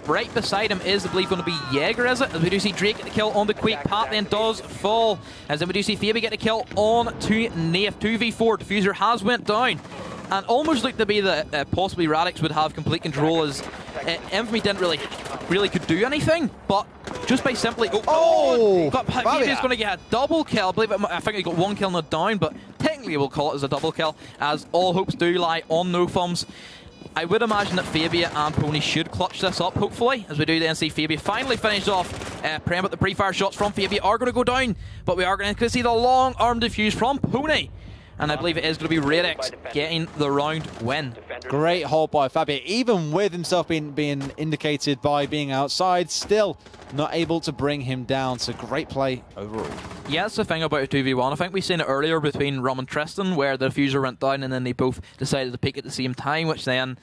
right beside him is, I believe, going to be Jaeger, is it? As we do see Drake get the kill on the Quake. Pat then does fall. As then we do see Fabi get the kill on to Nath. 2v4. Diffuser has went down. And almost looked to be that possibly Radix would have complete control, as 1nfamy didn't really could do anything, but just by simply but Fabi's going to get a double kill. I think he got 1 kill not down, but technically we'll call it as a double kill, as all hopes do lie on 1nfamy. I would imagine that Fabia and Pony should clutch this up, hopefully, as we do then see Fabia finally finished off. Prem, but the pre-fire shots from Fabia are going to go down, but we are going to see the long arm defuse from Pony. And I believe it is going to be Radix getting the round win. Great hold by Fabio, even with himself being indicated by being outside, still not able to bring him down. So great play overall. Yeah, that's the thing about a 2v1. I think we've seen it earlier between Rum and Tristan, where the diffuser went down and then they both decided to peek at the same time, which then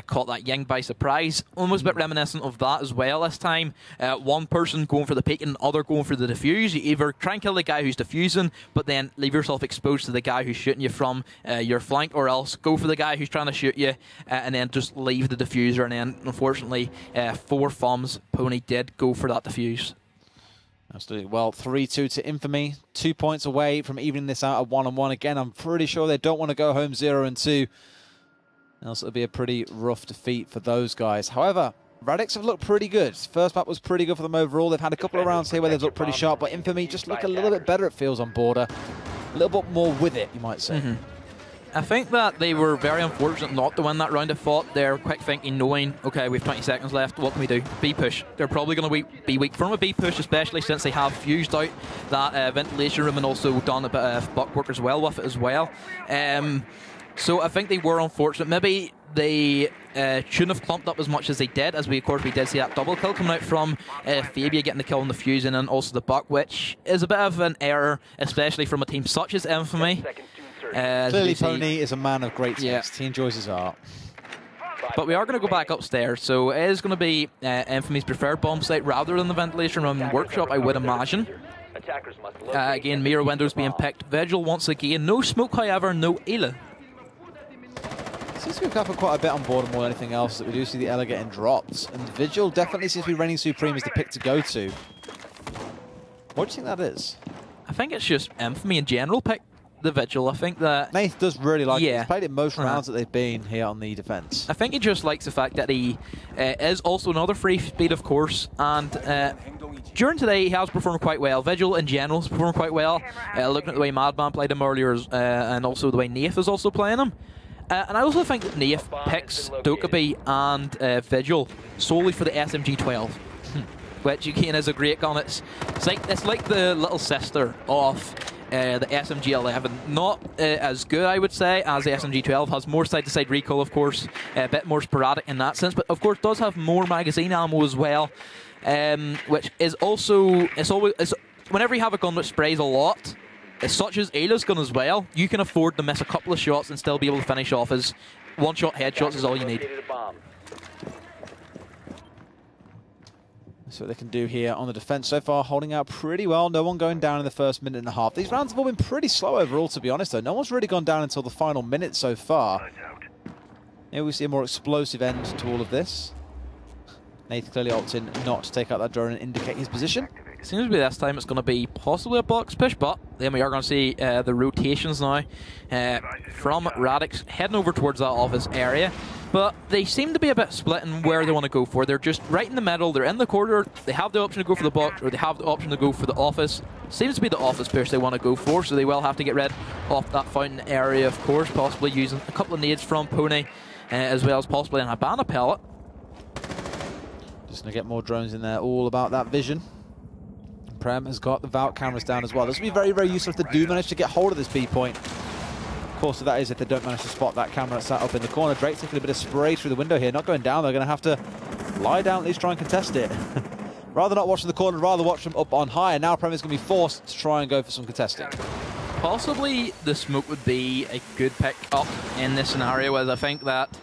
caught that Ying by surprise. Almost a bit reminiscent of that as well this time. One person going for the peek and the other going for the defuse. You either try and kill the guy who's defusing, but then leave yourself exposed to the guy who's shooting you from your flank, or else go for the guy who's trying to shoot you and then just leave the diffuser. And then, unfortunately, 4 Pony did go for that defuse. Absolutely. Well, 3-2 to 1nfamy. 2 points away from evening this out at 1-1. Again, I'm pretty sure they don't want to go home 0-2. Else it'll be a pretty rough defeat for those guys. However, Radix have looked pretty good. First map was pretty good for them overall. They've had a couple of rounds here where they've looked pretty sharp, but 1nfamy just look a little bit better, it feels, on Border. A little bit more with it, you might say. I think that they were very unfortunate not to win that round of fought. They're quick thinking, knowing, okay, we have 20 seconds left, what can we do? B push. They're probably going to be weak from a B push, especially since they have fused out that ventilation room and also done a bit of buck work as well with it as well. So I think they were unfortunate. Maybe they shouldn't have clumped up as much as they did, as of course we did see that double kill coming out from Fabia getting the kill on the fuse and then also the buck, which is a bit of an error, especially from a team such as 1nfamy. Clearly Pony is a man of great taste. He enjoys his art. But we are going to go back upstairs, so it is going to be Infamy's preferred bomb site rather than the ventilation room workshop, I would imagine. Again, mirror windows being picked. Vigil once again. No smoke, however, no Ela. Seems to be covering quite a bit on board more than anything else. That we do see the Ela getting dropped. And Vigil definitely seems to be reigning supreme as the pick to go to. What do you think that is? I think it's just Infamy in general pick the Vigil. I think that Nath does really like it. He's played it most rounds that they've been here on the defense. I think he just likes the fact that he is also another free speed, of course, and during today he has performed quite well. Vigil in general has performed quite well. Looking at the way Madman played him earlier, and also the way Nath is also playing him. And I also think that Nath picks Dokkaebi and Vigil solely for the SMG-12. Which again is a great gun. It's like the little sister of the SMG-11. Not as good, I would say, as the SMG-12. Has more side-to-side recoil, of course, a bit more sporadic in that sense, but of course does have more magazine ammo as well, which is also whenever you have a gun that sprays a lot, such as Ela's gun as well, you can afford to miss a couple of shots and still be able to finish off, as one-shot headshots is all you need. That's what they can do here on the defense so far, holding out pretty well. No one going down in the first minute and a half. These rounds have all been pretty slow overall, to be honest, though. No one's really gone down until the final minute so far. Here we see a more explosive end to all of this. Nath clearly opting not to take out that drone and indicate his position. Seems to be this time it's going to be possibly a box push, but then we are going to see the rotations now from Radix heading over towards that office area. But they seem to be a bit split in where they want to go for. They're just right in the middle, they're in the corner, they have the option to go for the box, or they have the option to go for the office. Seems to be the office push they want to go for, so they will have to get rid of that fountain area, of course, possibly using a couple of nades from Pony, as well as possibly an Habana pellet. Just going to get more drones in there, all about that vision. Prem has got the Valk cameras down as well. This will be very, very useful if they do manage to get hold of this B point. Of course, so that is if they don't manage to spot that camera sat up in the corner. Drake's taking a bit of spray through the window here, not going down. They're going to have to lie down, at least try and contest it. Rather not watch from the corner, rather watch them up on high. And now Prem is going to be forced to try and go for some contesting. Possibly the smoke would be a good pick up in this scenario, as I think that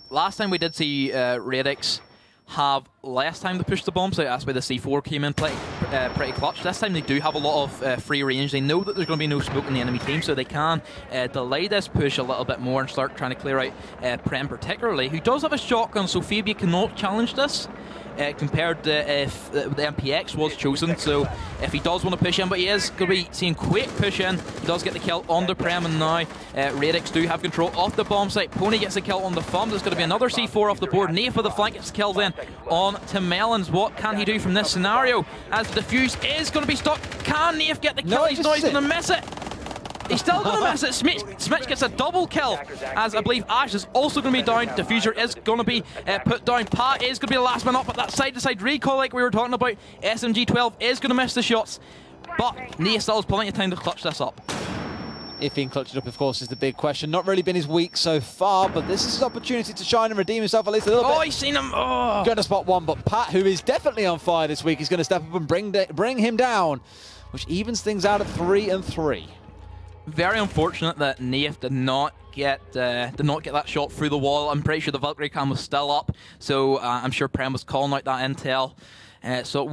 last time we did see Radix have less time to push the bomb, so that's why the C4 came in pretty clutch. This time they do have a lot of free range. They know that there's going to be no smoke in the enemy team, so they can delay this push a little bit more and start trying to clear out Prem particularly, who does have a shotgun, so Phoebe cannot challenge this. Compared to if the MPX was chosen, so if he does want to push in, but he is going to be seeing quick push in. He does get the kill on the Prem, and now Radix do have control of the bomb site. Pony gets the kill on the Thumb. There's going to be another C4 off the board. Nath with the flank gets killed in on to Melons. What can he do from this scenario? As the defuse is going to be stopped. Can Nath get the kill? No, he's not going to miss it. He's still going to miss it. Smitch gets a double kill, as I believe Ash is also going to be down. Diffuser is going to be put down. Pat is going to be the last man up, but that side-to-side recoil like we were talking about. SMG-12 is going to miss the shots, but Nia still has plenty of time to clutch this up. If he can clutch it up, of course, is the big question. Not really been his week so far, but this is his opportunity to shine and redeem himself at least a little bit. Oh, he's seen him. Oh. Going to spot one, but Pat, who is definitely on fire this week, is going to step up and bring him down, which evens things out at 3-3. Very unfortunate that Nath did not get that shot through the wall. I'm pretty sure the Valkyrie cam was still up, so I'm sure Prem was calling out that intel. So it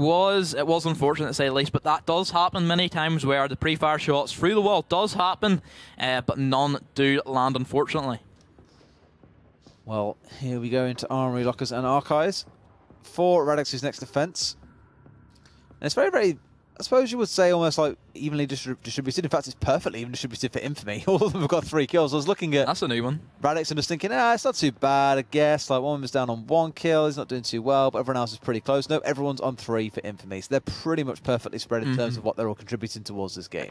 was unfortunate to say the least, but that does happen many times where the pre-fire shots through the wall does happen, but none do land, unfortunately. Well, here we go into Armory, Lockers and Archives for Radix's next defense. And it's very, very, I suppose you would say, almost like evenly distributed. In fact, it's perfectly even distributed for Infamy. All of them have got 3 kills. I was looking at... That's a new one. Radix and just thinking, it's not too bad, I guess. Like, one was down on 1 kill. He's not doing too well, but everyone else is pretty close. No, everyone's on 3 for Infamy. So they're pretty much perfectly spread in terms of what they're all contributing towards this game.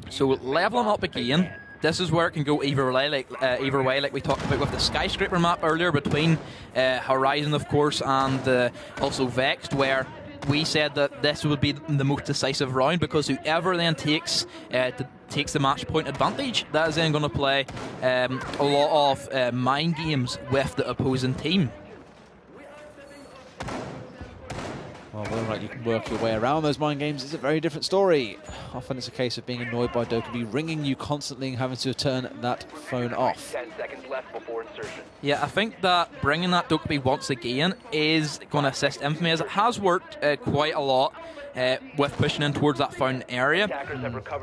So leveling up again. This is where it can go either way, like we talked about with the skyscraper map earlier between Horizon, of course, and also Vexed, where we said that this would be the most decisive round, because whoever then takes the match point advantage, that is then going to play a lot of mind games with the opposing team. Well, whether or not you can work your way around those mind games is a very different story. Often it's a case of being annoyed by Dokkaebi ringing you constantly and having to turn that phone off. 10 seconds left before insertion. Yeah, I think that bringing that Dokkaebi once again is going to assist Infamy, as it has worked quite a lot with pushing in towards that fountain area.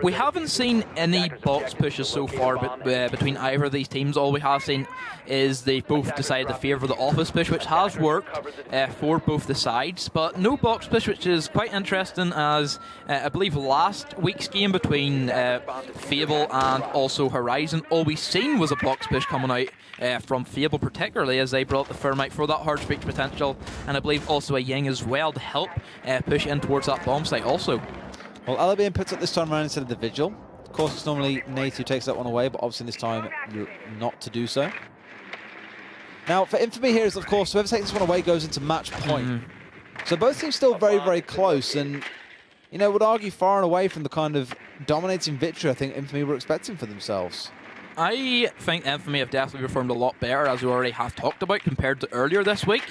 We haven't seen any box pushes so far between either of these teams. All we have seen is they've both decided to favour the office push, which has worked for both the sides, but no box push, which is quite interesting, as I believe last week's game between Fable and also Horizon, all we've seen was a box push coming out from Fable, particularly as they brought the Thermite for that hard speech potential, and I believe also a Ying as well to help push in towards that bomb site also. Well, Albion puts up this time around instead of the Vigil. Of course, it's normally Nate who takes that one away, but obviously this time not to do so. Now, for Infamy here is, of course, whoever takes this one away goes into match point. So both teams still very, very close, and, you know, would argue far and away from the kind of dominating victory I think Infamy were expecting for themselves. I think Infamy have definitely performed a lot better, as we already have talked about, compared to earlier this week.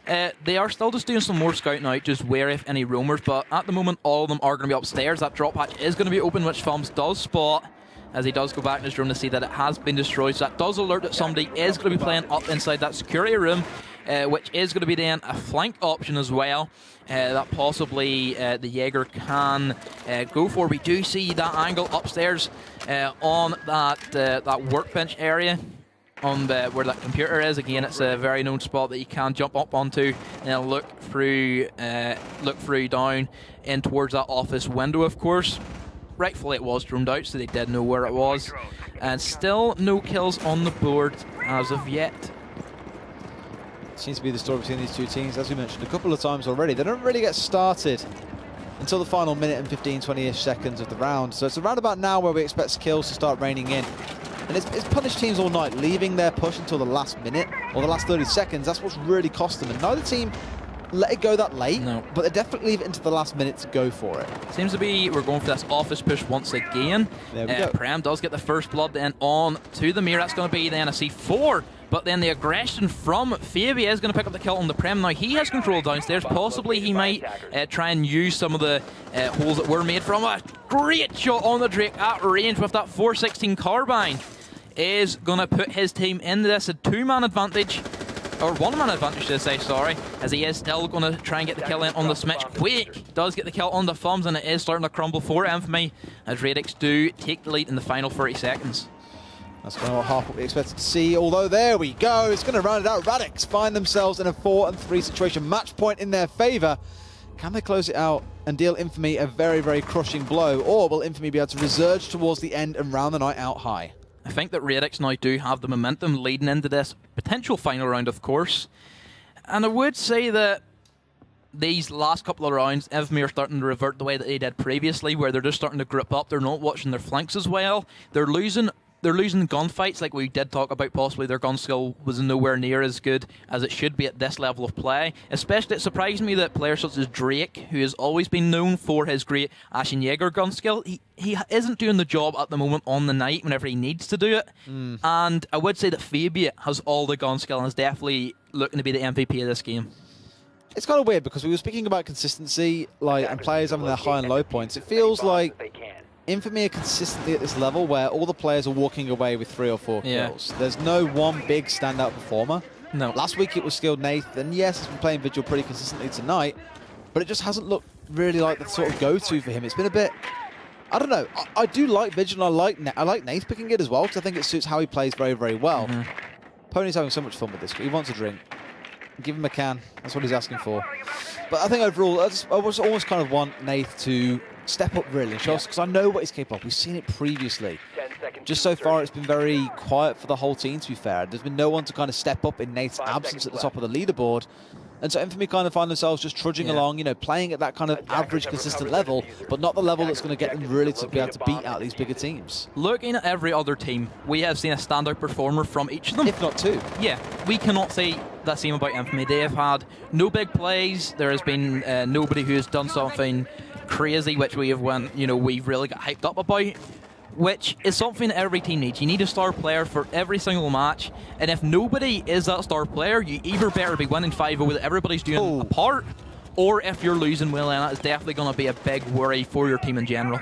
They are still just doing some more scouting out, just wary if any roamers, but at the moment all of them are going to be upstairs. That drop hatch is going to be open, which Thumbs does spot, as he does go back in his room to see that it has been destroyed. So that does alert that somebody is going to be playing up inside that security room, which is going to be then a flank option as well. That possibly the Jaeger can go for. We do see that angle upstairs on that workbench area, on where that computer is. Again, it's a very known spot that you can jump up onto and look through down in towards that office window. Of course, rightfully it was droomed out, so they did know where it was, and still no kills on the board as of yet. Seems to be the story between these two teams. As we mentioned a couple of times already, they don't really get started until the final minute and 15, 20-ish seconds of the round. So it's around about now where we expect kills to start raining in. And it's punished teams all night, leaving their push until the last minute or the last 30 seconds. That's what's really cost them. And neither team let it go that late, but they definitely leave it into the last minute to go for it. Seems to be we're going for this office push once again. There we go. Prem does get the first blood then on to the mirror. That's going to be then a C4. But then the aggression from Fabi is going to pick up the kill on the Prem. Now he has control downstairs. Possibly he might try and use some of the holes that were made from a great shot on the Drake at range with that 416 carbine. Is going to put his team into this a two-man advantage, or one-man advantage should I say, sorry, as he is still going to try and get the kill in on the Smitch. Quake does get the kill on the Thumbs, and it is starting to crumble for Infamy as Radix do take the lead in the final 30 seconds. That's kind of half what we expected to see, although there we go. It's going to round it out. Radix find themselves in a 4-3 situation. Match point in their favour. Can they close it out and deal Infamy a very, very crushing blow? Or will Infamy be able to resurge towards the end and round the night out high? I think that Radix now do have the momentum leading into this potential final round, of course. And I would say that these last couple of rounds, Infamy are starting to revert the way that they did previously, where they're just starting to grip up. They're not watching their flanks as well. They're losing gunfights, like we did talk about. Possibly their gun skill was nowhere near as good as it should be at this level of play. Especially, it surprised me that players such as Drake, who has always been known for his great Ashen Jaeger gun skill, he isn't doing the job at the moment on the night whenever he needs to do it. And I would say that Fabi has all the gun skill and is definitely looking to be the MVP of this game. It's kind of weird because we were speaking about consistency, and players having their high and low points. It feels like Infamy are consistently at this level where all the players are walking away with 3 or 4 kills. There's no one big standout performer. No. Last week it was Skilled Nathan. Yes, he's been playing Vigil pretty consistently tonight, but it just hasn't looked really like the sort of go-to for him. It's been a bit, I don't know. I do like Vigil, and I like Nath picking it as well, because I think it suits how he plays very, very well. Pony's having so much fun with this. He wants a drink. Give him a can. That's what he's asking for. But I think overall, I was almost kind of want Nath to step up really and show us, because I know what he's capable of. We've seen it previously. Just so far, it's been very quiet for the whole team, to be fair. There's been no one to kind of step up in Nath's absence at the top of the leaderboard. And so Infamy kind of find themselves just trudging along, playing at that kind of average, consistent level, but not the level that's going to get them really to be able to beat out these bigger teams. Looking at every other team, we have seen a standout performer from each of them. If not 2. Yeah, we cannot say that same about Infamy. They have had no big plays. There has been nobody who has done something crazy, which we have we've really got hyped up about, which is something that every team needs. You need a star player for every single match, and if nobody is that star player, you either better be winning 5-0 that everybody's doing a part, or if you're losing well, then that is definitely going to be a big worry for your team in general.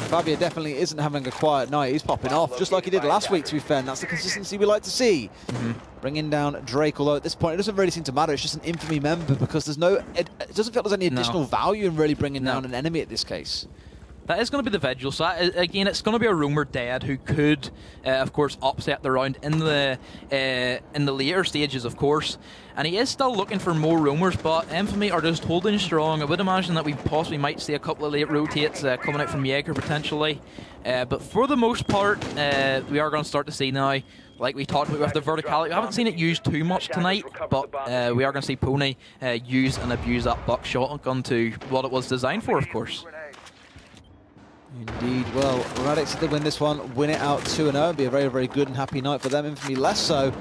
Fabio definitely isn't having a quiet night. He's popping off, just like he did last week, to be fair, and that's the consistency we like to see. Bringing down Drake, although at this point it doesn't really seem to matter. It's just an infamy member because there's no... It doesn't feel there's any additional value in really bringing down an enemy at this case. That is going to be the Vigil. So that is, again, it's going to be a roamer dead who could, of course, upset the round in the later stages, of course. And he is still looking for more roamers, but Infamy are just holding strong. I would imagine that we possibly might see a couple of late rotates coming out from Jaeger potentially. But for the most part, we are going to start to see now, like we talked about with the verticality. We haven't seen it used too much tonight, but we are going to see Pony use and abuse that buckshot shotgun to what it was designed for, of course. Indeed. Well, Radix did win this one, win it out 2-0. It'd be a very, very good and happy night for them. Infamy less so.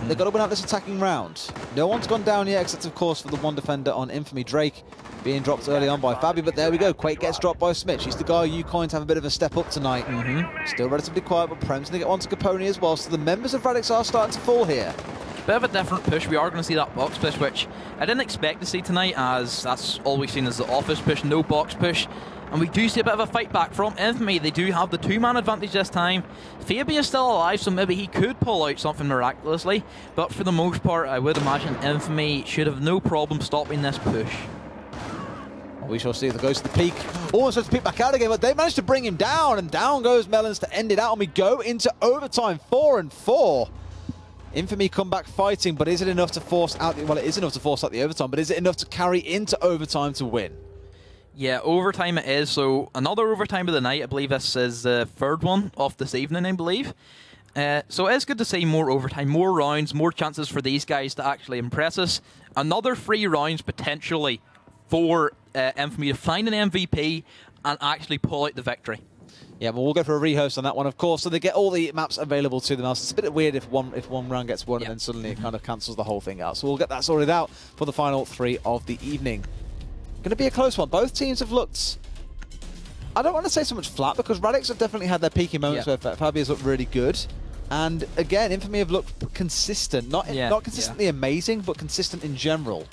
They've got to win out this attacking round. No one's gone down yet, except, of course, for the one defender on Infamy, Drake, being dropped early on by Fabi. But there we go. Quake gets dropped by Smith. He's the guy you coin to have a bit of a step up tonight. Still relatively quiet, but Prem's going to get one to Capone as well. So the members of Radix are starting to fall here. Bit of a different push. We are going to see that box push, which I didn't expect to see tonight, as that's all we've seen is the office push, no box push. And we do see a bit of a fight back from Infamy. They do have the two-man advantage this time. Fabi is still alive, so maybe he could pull out something miraculously. But for the most part, I would imagine Infamy should have no problem stopping this push. Well, we shall see if it goes to the peak. Almost has to peek back out again, but they managed to bring him down. And down goes Melons to end it out. And we go into overtime, 4-4. Infamy come back fighting, but is it enough to force out the... Well, it is enough to force out the overtime, but is it enough to carry into overtime to win? Yeah, overtime it is. So another overtime of the night. I believe this is the third one of this evening, I believe. So it's good to see more overtime, more rounds, more chances for these guys to actually impress us. Another 3 rounds potentially for Infamy to find an MVP and actually pull out the victory. Yeah, well, we'll go for a rehost on that one, of course, so they get all the maps available to them. It's a bit weird if one round gets won and then suddenly it kind of cancels the whole thing out. So we'll get that sorted out for the final 3 of the evening. Going to be a close one. Both teams have looked... I don't want to say so much flat, because Radix have definitely had their peaky moments where Fabia's looked really good. And again, Infamy have looked consistent. Not consistently amazing, but consistent in general.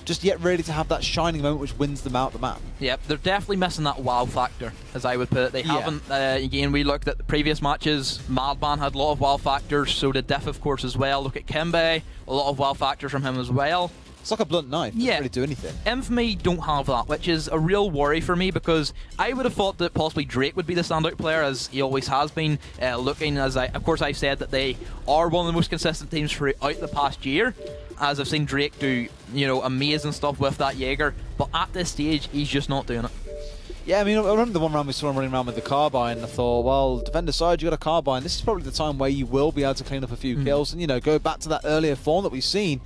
Just yet really to have that shining moment which wins them out the map. Yep, they're definitely missing that wow factor, as I would put it. They haven't, again, we looked at the previous matches, Madman had a lot of wow factors, so did Diff, of course, as well. Look at Kimbe, a lot of wow factors from him as well. It's like a blunt knife, doesn't really do anything. Infamy don't have that, which is a real worry for me, because I would have thought that possibly Drake would be the standout player, as he always has been, looking, as of course I've said that they are one of the most consistent teams throughout the past year, as I've seen Drake do, you know, amazing stuff with that Jaeger, but at this stage, he's just not doing it. Yeah, I mean, I remember the one round we saw him running around with the carbine, and I thought, well, defender side, you got a carbine, this is probably the time where you will be able to clean up a few kills, and, you know, go back to that earlier form that we've seen,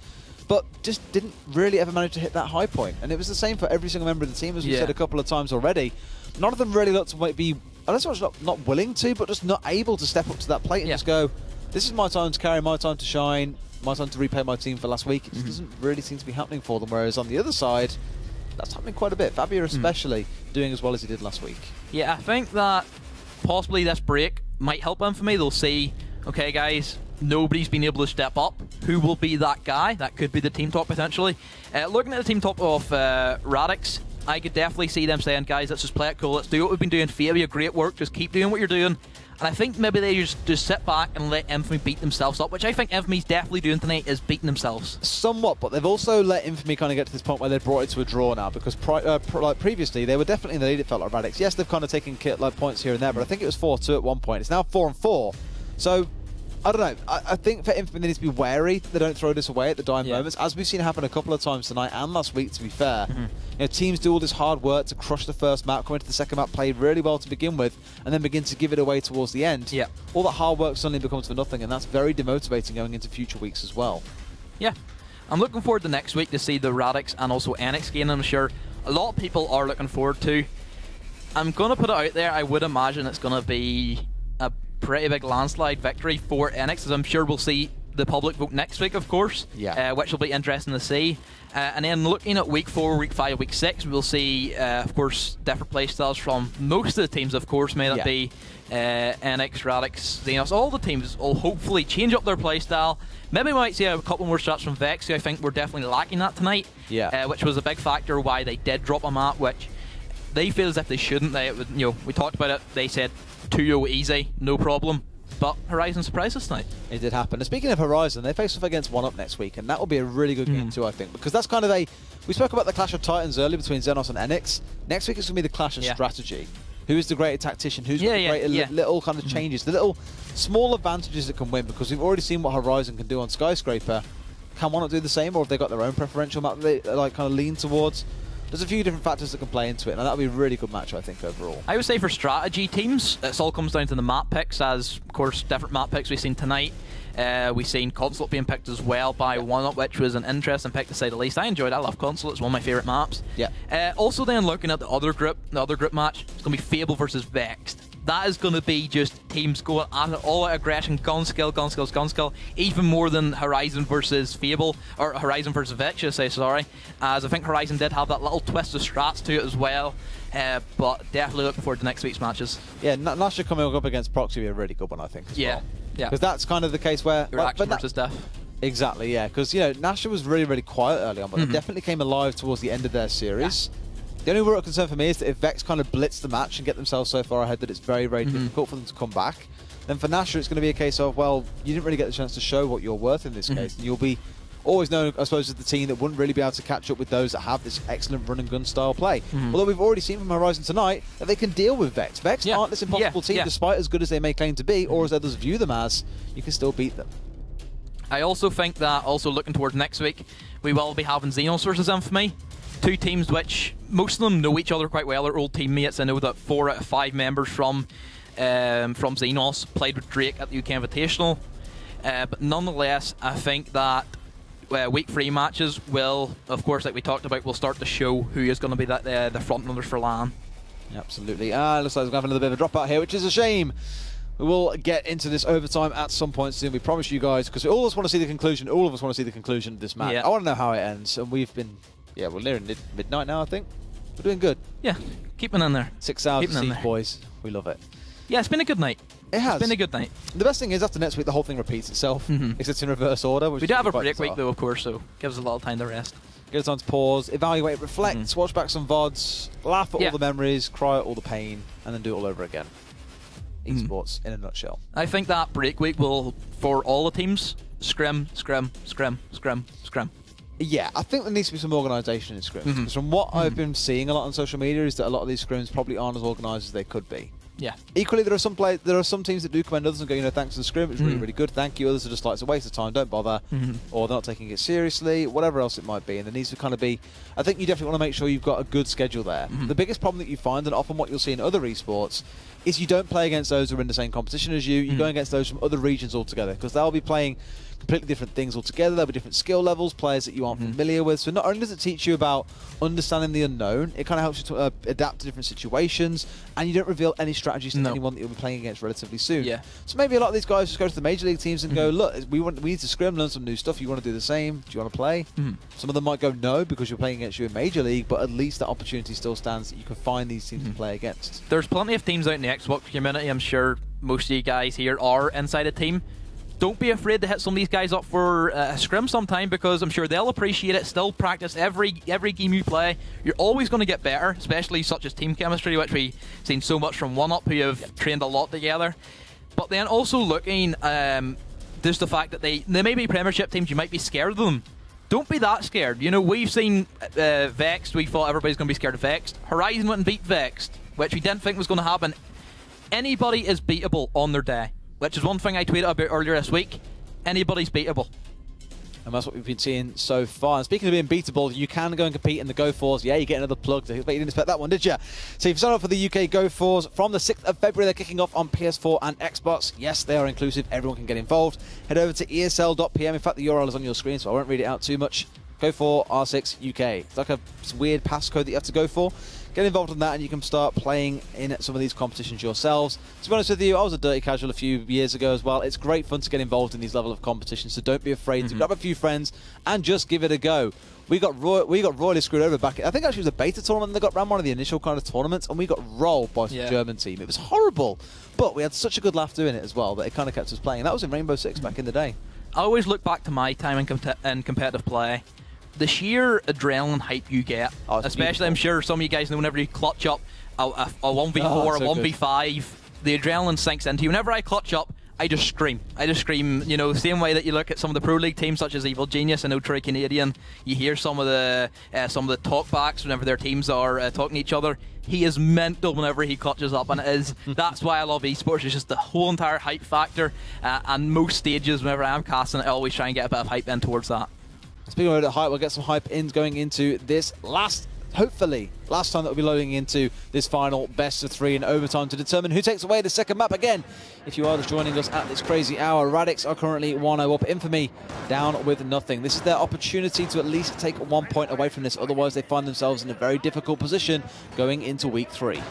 but just didn't really ever manage to hit that high point. And it was the same for every single member of the team, as we said a couple of times already. None of them really looked to be, I don't know, not willing to, but just not able to step up to that plate and just go, this is my time to carry, my time to shine, my time to repay my team for last week. It just doesn't really seem to be happening for them, whereas on the other side, that's happening quite a bit. Fabio especially doing as well as he did last week. Yeah, I think that possibly this break might help Infamy. They'll see, okay guys, nobody's been able to step up. Who will be that guy? That could be the team top potentially. Looking at the team top of Radix, I could definitely see them saying, guys, let's just play it cool. Let's do what we've been doing. Fabi, great work. Just keep doing what you're doing. And I think maybe they just sit back and let Infamy beat themselves up, which I think Infamy's definitely doing tonight, is beating themselves. Somewhat, but they've also let Infamy kind of get to this point where they've brought it to a draw now, because like previously they were definitely in the lead, it felt like Radix. Yes, they've kind of taken like points here and there, but I think it was 4-2 at one point. It's now 4-4. So I don't know. I think for Infamy they need to be wary they don't throw this away at the dying moments, as we've seen happen a couple of times tonight and last week, to be fair. You know, teams do all this hard work to crush the first map, come into the second map, play really well to begin with, and then begin to give it away towards the end. All that hard work suddenly becomes for nothing, and that's very demotivating going into future weeks as well. Yeah. I'm looking forward to next week to see the Radix and also NX game, I'm sure a lot of people are looking forward to. I'm going to put it out there, I would imagine it's going to be a pretty big landslide victory for NX, as I'm sure we'll see the public vote next week, of course, which will be interesting to see. And then looking at week 4, week 5, week 6, we'll see, of course, different play styles from most of the teams, of course, may that be NX, Radix, Xenos. All the teams will hopefully change up their play style. Maybe we might see a couple more shots from Vex, who I think we're definitely lacking that tonight, which was a big factor why they did drop a map, which they feel as if they shouldn't. We talked about it. They said 2-0 easy, no problem. But Horizon surprised us tonight. It did happen. And speaking of Horizon, they face off against 1UP next week, and that will be a really good game too, I think, because that's kind of we spoke about the clash of titans earlier between Xenos and NX. Next week it's going to be the clash of strategy. Who is the greater tactician? Who's got the greater little kind of changes, the little small advantages that can win? Because we've already seen what Horizon can do on Skyscraper. Can 1UP do the same, or have they got their own preferential map that they kind of lean towards? There's a few different factors that can play into it, and that'll be a really good match, I think, overall. I would say for strategy teams, it all comes down to the map picks, as, of course, different map picks we've seen tonight. We've seen Consulate being picked as well by 1UP, which was an interesting pick to say the least. I enjoyed it. I love Consulate. It's one of my favourite maps. Also then looking at the other group match, it's going to be Fable versus Vexed. That is going to be just teams going at it, all out aggression, gun skill, even more than Horizon versus Fable, or Horizon versus Vex, should I say, sorry. As I think Horizon did have that little twist of strats to it as well, but definitely looking forward to next week's matches. Yeah, Nasha coming up against Proxy will be a really good one, I think, as well. Yeah. Because that's kind of the case where... Action versus death. Exactly, yeah, because, Nasha was really, really quiet early on, but they definitely came alive towards the end of their series. The only real concern for me is that if Vex kind of blitz the match and get themselves so far ahead that it's very, very difficult for them to come back, then for Nasha it's going to be a case of, well, you didn't really get the chance to show what you're worth in this case, and you'll be always known, I suppose, as the team that wouldn't really be able to catch up with those that have this excellent run and gun style play. Although we've already seen from Horizon tonight that they can deal with Vex. Vex aren't this impossible team, despite as good as they may claim to be, or as others view them as, you can still beat them. I also think that, also looking towards next week, we will be having Xenos versus 1nfamy. Two teams which most of them know each other quite well. They're old teammates. I know that 4 out of 5 members from Xenos played with Drake at the UK Invitational. But nonetheless, I think that week 3 matches will, of course, like we talked about, will start to show who is going to be the front runners for LAN. Absolutely. Looks like we're having another bit of a dropout here, which is a shame. We will get into this overtime at some point soon. We promise you guys, because we all of us want to see the conclusion. All of us want to see the conclusion of this match. I want to know how it ends, and we've been... Yeah, we're nearing midnight now, I think. We're doing good. Yeah, keeping in there. 6 hours of Siege, boys. We love it. Yeah, it's been a good night. It has. It's been a good night. The best thing is, after next week, the whole thing repeats itself. Except it's in reverse order. We do have a break week, though, of course, so gives us a lot of time to rest. Gives us time to pause, evaluate, reflect, watch back some VODs, laugh at all the memories, cry at all the pain, and then do it all over again. Esports, in a nutshell. I think that break week will, for all the teams, scrim, scrim, scrim, scrim, scrim. Yeah, I think there needs to be some organisation in scrims. Because from what I've been seeing a lot on social media is that a lot of these scrims probably aren't as organised as they could be. Yeah. Equally, there are some teams that do commend others and go, thanks for the scrim, it's really, really good, thank you. Others are just like, it's a waste of time, don't bother. Or they're not taking it seriously, whatever else it might be. And there needs to kind of be, I think you definitely want to make sure you've got a good schedule there. The biggest problem that you find, and often what you'll see in other esports, is you don't play against those who are in the same competition as you. You're going against those from other regions altogether, because they'll be playing completely different things altogether. There'll be different skill levels, players that you aren't familiar with. So not only does it teach you about understanding the unknown, it kind of helps you to adapt to different situations, and you don't reveal any strategies to anyone that you'll be playing against relatively soon. So maybe a lot of these guys just go to the major league teams and go, look, we need to scrim, learn some new stuff. You want to do the same? Do you want to play? Some of them might go no because you're playing against you in major league, but at least that opportunity still stands that you can find these teams to play against. There's plenty of teams out in the Xbox community. I'm sure most of you guys here are inside a team. Don't be afraid to hit some of these guys up for a scrim sometime, because I'm sure they'll appreciate it. Still practice every game you play. You're always going to get better, especially such as team chemistry, which we've seen so much from 1UP, who have trained a lot together. But then also looking just the fact that they may be Premiership teams, you might be scared of them. Don't be that scared. We've seen Vexed. We thought everybody's going to be scared of Vexed. Horizon went and beat Vexed, which we didn't think was going to happen. Anybody is beatable on their day, which is one thing I tweeted about earlier this week. Anybody's beatable. And that's what we've been seeing so far. And speaking of being beatable, you can go and compete in the Go4s. Yeah, you get another plug. But you didn't expect that one, did you? So you've signed up for the UK Go4s from the 6th of February. They're kicking off on PS4 and Xbox. Yes, they are inclusive. Everyone can get involved. Head over to esl.pm. In fact, the URL is on your screen, so I won't read it out too much. go for R6 UK. It's like a weird passcode that you have to go for. Get involved in that and you can start playing in some of these competitions yourselves. To be honest with you, I was a dirty casual a few years ago as well. It's great fun to get involved in these level of competitions, so don't be afraid to grab a few friends and just give it a go. We got royally screwed over back. I think actually it was a beta tournament that got ran, one of the initial kind of tournaments, and we got rolled by some German team. It was horrible, but we had such a good laugh doing it as well that it kind of kept us playing. And that was in Rainbow Six back in the day. I always look back to my time in competitive play. The sheer adrenaline hype you get, especially beautiful. I'm sure some of you guys know whenever you clutch up a 1v4 or a 1v5, good. The adrenaline sinks into you. Whenever I clutch up, I just scream. I just scream, you know, the same way that you look at some of the Pro League teams such as Evil Genius and Outre Canadian, you hear some of the talkbacks whenever their teams are talking to each other. He is mental whenever he clutches up, and that's why I love esports. It's just the whole entire hype factor, and most stages whenever I'm casting it, I always try and get a bit of hype in towards that. Speaking of hype, we'll get some hype in going into this hopefully last time that we'll be loading into this final best of 3 in overtime to determine who takes away the second map. Again, if you are just joining us at this crazy hour, Radix are currently 1-0 up. 1nfamy down with nothing. This is their opportunity to at least take 1 point away from this. Otherwise, they find themselves in a very difficult position going into week 3.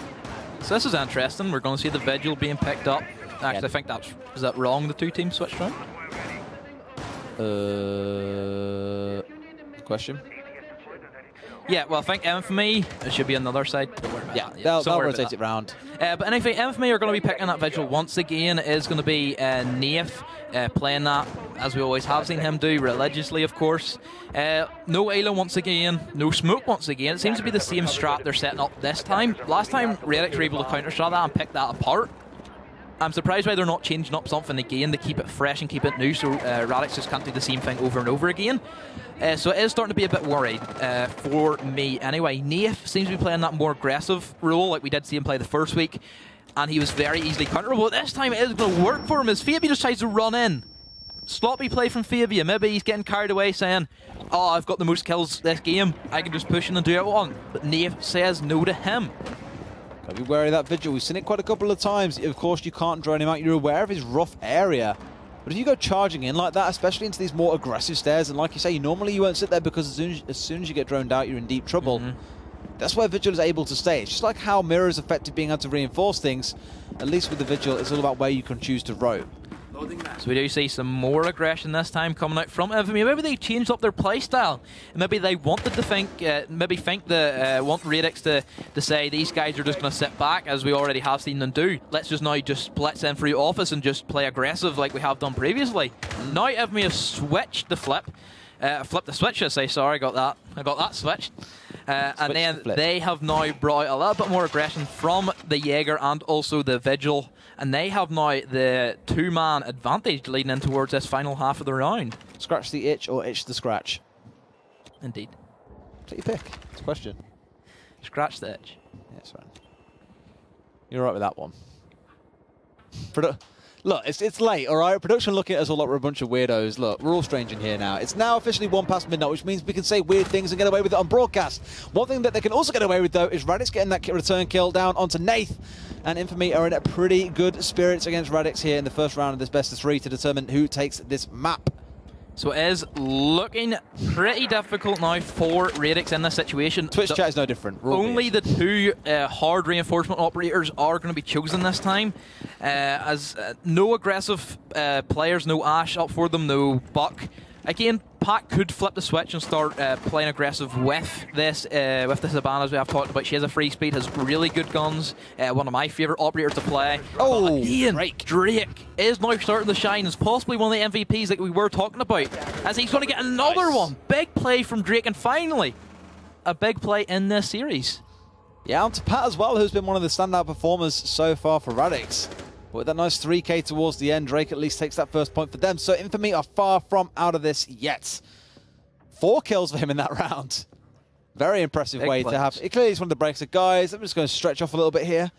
So this is interesting. We're going to see the Vigil being picked up. Actually, I think is that wrong? The two teams switched around. Question? Yeah, well, I think 1nfamy, it should be on the other side. Yeah, they'll rotate it round. But anyway, 1nfamy are going to be picking that Vigil once again. It is going to be Naif playing that, as we always have seen him do, religiously, of course. No Ayla once again, no Smoke once again. It seems to be the same strat they're setting up this time. Last time, Radix were able to counter-strat that and pick that apart. I'm surprised why they're not changing up something again to keep it fresh and keep it new, so Radix just can't do the same thing over and over again. So it is starting to be a bit worried for me anyway. Naif seems to be playing that more aggressive role like we did see him play the first week, and he was very easily counterable. This time it is going to work for him as Fabia just tries to run in. Sloppy play from Fabia. Maybe he's getting carried away saying, oh, I've got the most kills this game, I can just push in and do it one. But Naif says no to him. Gotta be wary of that Vigil. We've seen it quite a couple of times. Of course, you can't drone him out. You're aware of his rough area. But if you go charging in like that, especially into these more aggressive stairs, and like you say, normally you won't sit there because as soon as you get droned out, you're in deep trouble. That's where Vigil is able to stay. It's just like how Mirror is effective being able to reinforce things. At least with the Vigil, it's all about where you can choose to roam. So we do see some more aggression this time coming out from 1nfamy. Maybe they changed up their playstyle. Maybe they wanted to want Radix to say these guys are just going to sit back, as we already have seen them do. Let's just now just split them through office and just play aggressive like we have done previously. Now 1nfamy have switched the flip. Flipped the switch, I say. Sorry, I got that switched. And then they have now brought out a little bit more aggression from the Jaeger and also the Vigil. And they have now the 2-man advantage leading in towards this final half of the round. Scratch the itch or itch the scratch? Indeed. Take your pick. It's a question. Scratch the itch. Yeah, that's right. You're right with that one. Look, it's late, all right? Production looking at us all like we're a bunch of weirdos. Look, we're all strange in here now. It's now officially 1 past midnight, which means we can say weird things and get away with it on broadcast. One thing that they can also get away with, though, is Radix getting that return kill down onto Nath. And 1nfamy are in a pretty good spirits against Radix here in the first round of this best of 3 to determine who takes this map. So it is looking pretty difficult now for Radix in this situation. Twitch chat is no different. Only the 2 hard reinforcement operators are going to be chosen this time. As no aggressive players, no Ash up for them, no Buck. Again, Pac could flip the switch and start playing aggressive with this Savannah, as we have talked about. She has a free speed, has really good guns. One of my favourite operators to play. Oh, Ian, Drake is now starting to shine as possibly one of the MVPs that we were talking about. As he's going to get another one. Big play from Drake, and finally, a big play in this series. Yeah, on to Pat as well, who's been one of the standout performers so far for Radix. But with that nice 3K towards the end, Drake at least takes that first point for them. So 1nfamy are far from out of this yet. 4 kills for him in that round. Very impressive Big way plays. to have. It clearly is one of the breaks. So guys, I'm just going to stretch off a little bit here.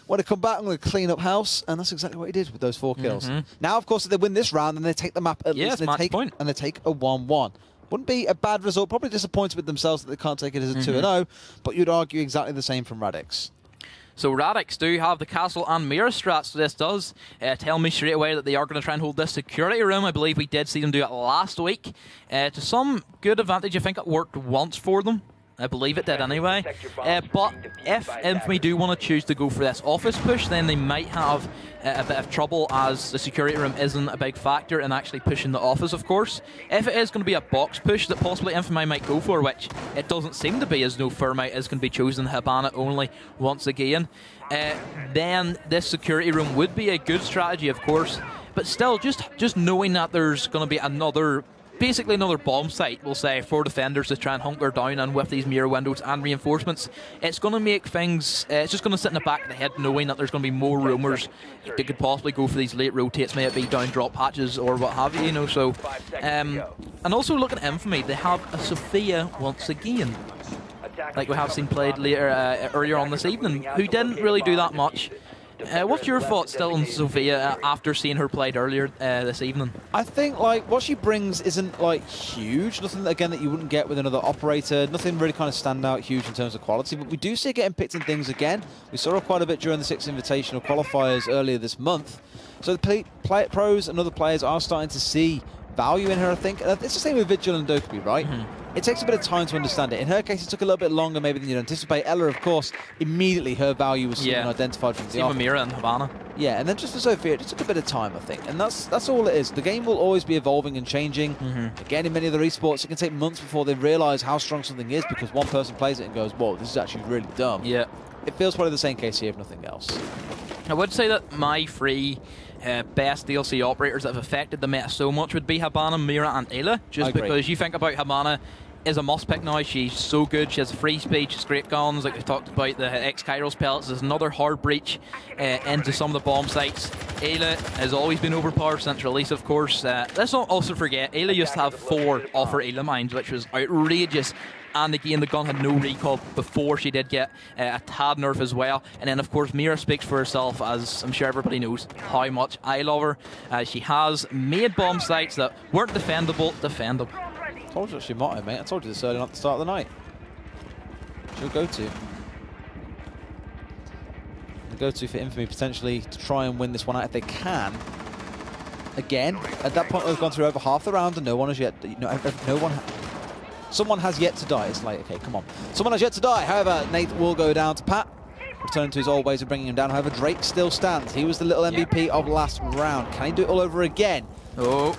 When I come back, I'm going to clean up house, and that's exactly what he did with those 4 kills. Now, of course, if they win this round, then they take the map at least, and they take a 1-1. Wouldn't be a bad result. Probably disappointed with themselves that they can't take it as a 2-0, but you'd argue exactly the same from Radix. So Radix do have the castle and mirror strats, so this does tell me straight away that they are going to try and hold this security room. I believe we did see them do it last week. To some good advantage, I think it worked once for them. I believe it did anyway. But if Infamy do want to choose to go for this office push, then they might have a bit of trouble, as the security room isn't a big factor in actually pushing the office, of course. If it is going to be a box push that possibly Infamy might go for, which it doesn't seem to be, as no Thermite is going to be chosen, Hibana only once again, then this security room would be a good strategy, of course. But still, just knowing that there's going to be basically another bomb site, we'll say, for defenders to try and hunker down, and with these mirror windows and reinforcements, it's going to make things, it's just going to sit in the back of the head knowing that there's going to be more rumours they could possibly go for these late rotates, may it be down drop patches or what have you, you know. So and also look at Infamy, they have a Sophia once again, like we have seen played later earlier on this evening, who didn't really do that much. What's your thoughts still on Sophia after seeing her played earlier this evening? I think like what she brings isn't like huge, nothing again that you wouldn't get with another operator, nothing really kind of stand out huge in terms of quality, but we do see her getting picked in things again. We saw her quite a bit during the 6 Invitational qualifiers earlier this month. So the pros and other players are starting to see value in her, I think. It's the same with Vigil and Dokkaebi, right? It takes a bit of time to understand it. In her case, it took a little bit longer maybe than you'd anticipate. Ella, of course, immediately her value was identified from the off. Mira and Hibana. Yeah, and then just for Sophia, it just took a bit of time, I think. And that's all it is. The game will always be evolving and changing. Again, in many other esports, it can take months before they realise how strong something is, because one person plays it and goes, whoa, this is actually really dumb. Yeah. It feels probably the same case here, if nothing else. I would say that my three best DLC operators that have affected the meta so much would be Hibana, Mira and Ayla, just because you think about Hibana is a must pick now. She's so good, she has free speed, she's great guns, like we talked about the X-Kairos pellets. There's another hard breach into some of the bomb sites. Ayla has always been overpowered since release, of course. Let's not also forget, Ayla used to have 4 offer Ayla mines, which was outrageous. And again, the gun had no recall before she did get a tad nerf as well. And then, of course, Mira speaks for herself, as I'm sure everybody knows how much I love her. She has made bomb sites that weren't defendable, defend them. I told you she might have, mate. I told you this early on at the start of the night. She'll go to. The go-to for Infamy, potentially, to try and win this one out if they can. Again, at that point, we've gone through over half the round, and no one has yet. Someone has yet to die. It's like, okay, come on. Someone has yet to die. However, Nate will go down to Pat. Return to his old ways of bringing him down. However, Drake still stands. He was the little MVP of last round. Can he do it all over again? Oh.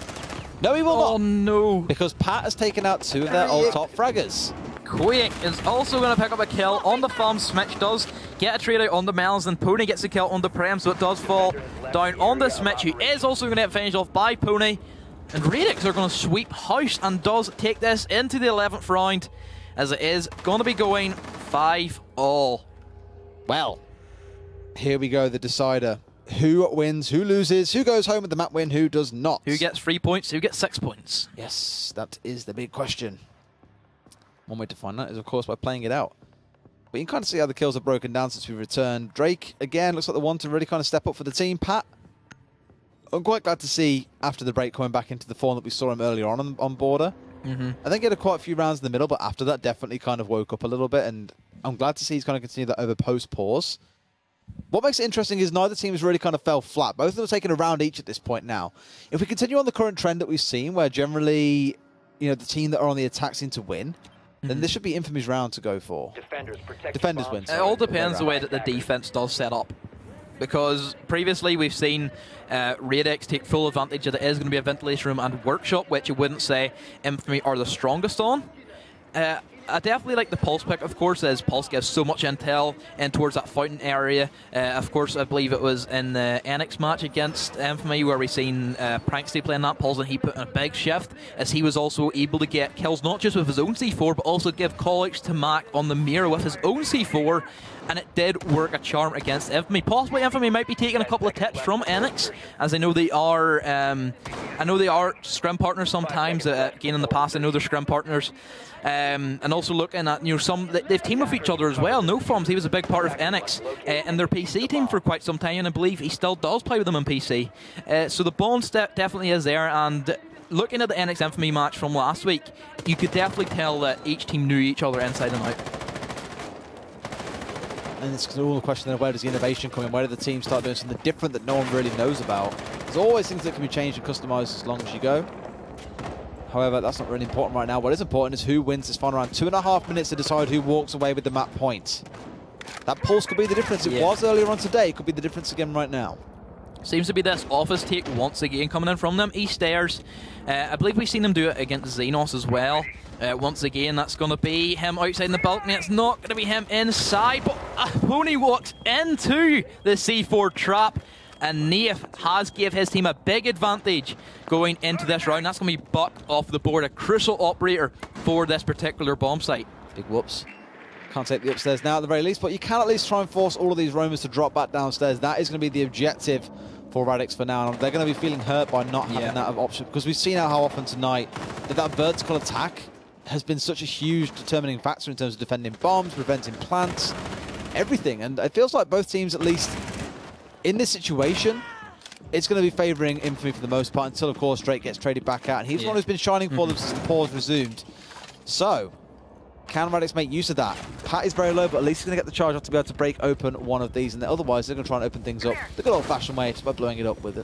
No, he will not. Oh, no. Because Pat has taken out 2 of their old top fraggers. Quake is also going to pick up a kill on the farm. Smitch does get a trade out on the Melons, and Pony gets a kill on the Prem, so it does fall down on the Smitch, who is also going to get finished off by Pony. And Radix are going to sweep house and does take this into the 11th round, as it is going to be going 5-all. Well, here we go, the decider. Who wins, who loses, who goes home with the map win, who does not? Who gets 3 points, who gets 6 points? Yes, that is the big question. One way to find that is, of course, by playing it out. But you can kind of see how the kills are broken down since we returned. Drake, again, looks like the one to really kind of step up for the team. Pat, I'm quite glad to see, after the break, coming back into the form that we saw him earlier on Border. I think he had quite a few rounds in the middle, but after that, definitely kind of woke up a little bit, and I'm glad to see he's going to continue that over post-pause. What makes it interesting is neither teams really kind of fell flat. Both of them are taking a round each at this point now. If we continue on the current trend that we've seen, where generally, the team that are on the attack seem to win, then this should be Infamy's round to go for. Defenders win. It all depends the way that the defense does set up. Because previously we've seen Radix take full advantage that it is going to be a ventilation room and workshop, which you wouldn't say Infamy are the strongest on. I definitely like the Pulse pick, of course, as Pulse gives so much intel in towards that fountain area. Of course, I believe it was in the Enix match against Infamy where we seen Pranksty playing that Pulse, and he put in a big shift, as he was also able to get kills not just with his own C4, but also give call-outs to Mac on the mirror with his own C4, and it did work a charm against Infamy. Possibly Infamy might be taking a couple of tips from Enix, as I know they are scrim partners sometimes. Again, in the past, I know they're scrim partners. And also looking at, they've teamed with each other as well. No Forms, he was a big part of Enix and their PC team for quite some time, and I believe he still does play with them on PC. So the bond definitely is there, and looking at the Enix Infamy match from last week, you could definitely tell that each team knew each other inside and out. And it's all the question of where does the innovation come in? Where do the team start doing something different that no one really knows about? There's always things that can be changed and customized as long as you go. However, that's not really important right now. What is important is who wins this final round. 2.5 minutes to decide who walks away with the map point. That pulse could be the difference. It was earlier on today. It could be the difference again right now. Seems to be this office take once again coming in from them. Eastairs, I believe we've seen them do it against Xenos as well. Once again, that's going to be him outside in the balcony. It's not going to be him inside, but Pony walks into the C4 trap. And Naif has gave his team a big advantage going into this round. That's going to be Buck off the board, a crucial operator for this particular bomb site. Big whoops. Can't take the upstairs now at the very least, but you can at least try and force all of these roamers to drop back downstairs. That is going to be the objective for Radix for now. And they're going to be feeling hurt by not having that option, because we've seen how often tonight that vertical attack has been such a huge determining factor in terms of defending bombs, preventing plants, everything. And it feels like both teams, at least in this situation, it's going to be favouring Infamy for the most part until, of course, Drake gets traded back out. And he's the one who's been shining for them since the pause resumed. So, can Radix make use of that? Pat is very low, but at least he's going to get the charge off to be able to break open one of these. And otherwise, they're going to try and open things up the good old-fashioned way, just by blowing it up with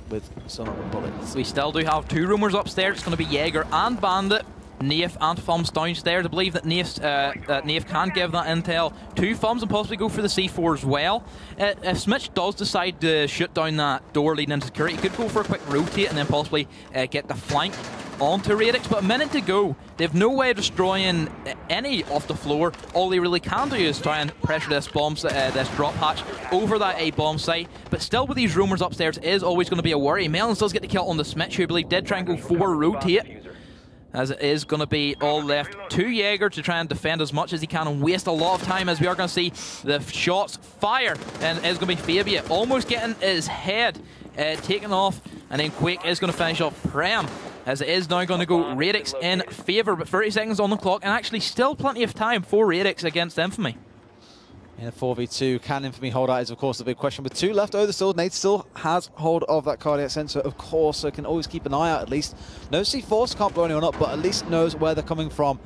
some of the bullets. We still do have two roamers upstairs. It's going to be Jaeger and Bandit. Naif and Fums downstairs. I believe that Naif can give that intel to Fums and possibly go for the C4 as well. If Smitch does decide to shoot down that door leading into security, he could go for a quick rotate and then possibly get the flank onto Radix. But a minute to go. They have no way of destroying any off the floor. All they really can do is try and pressure this this drop hatch over that A bomb site. But still, with these roamers upstairs, is always going to be a worry. Melons does get the kill on the Smitch, who I believe did try and go for rotate, as it is going to be all left to Jaeger to try and defend as much as he can and waste a lot of time, as we are going to see the shots fire. And it's going to be Fabia almost getting his head taken off, and then Quake is going to finish off Prem, as it is now going to go Radix in favour. But 30 seconds on the clock, and actually still plenty of time for Radix against Infamy. In a 4v2, can Infamy hold out is, of course, the big question. With 2 left over, Nate still has hold of that cardiac sensor, of course, so can always keep an eye out at least. No C4s, can't blow anyone up, but at least knows where they're coming from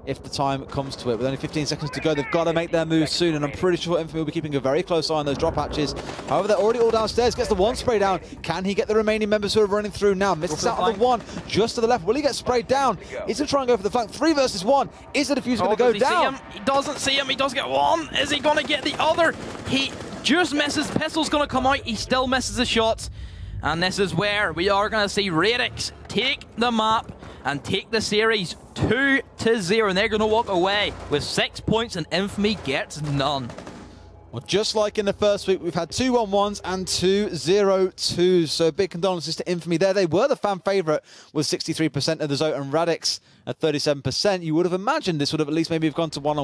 if the time comes to it. With only 15 seconds to go, they've got to make their move soon, and I'm pretty sure Infamy will be keeping a very close eye on those drop hatches. However, they're already all downstairs. Gets the one spray down. Can he get the remaining members who are running through now? Misses out on the one just to the left. Will he get sprayed down? He's going to try and go for the flank. 3 versus 1. Is the diffuser going to go down? He doesn't see him. He does get one. Is he going to get the other? He just misses. Pistol's going to come out. He still misses the shots. And this is where we are going to see Radix take the map and take the series 2-0, and they're going to walk away with 6 points, and Infamy gets none. Well, just like in the first week, we've had 2 1-1s and 2 0-2s. So big condolences to Infamy there. They were the fan favourite with 63% of the vote, and Radix at 37%. You would have imagined this would have at least maybe have gone to 1-on-1.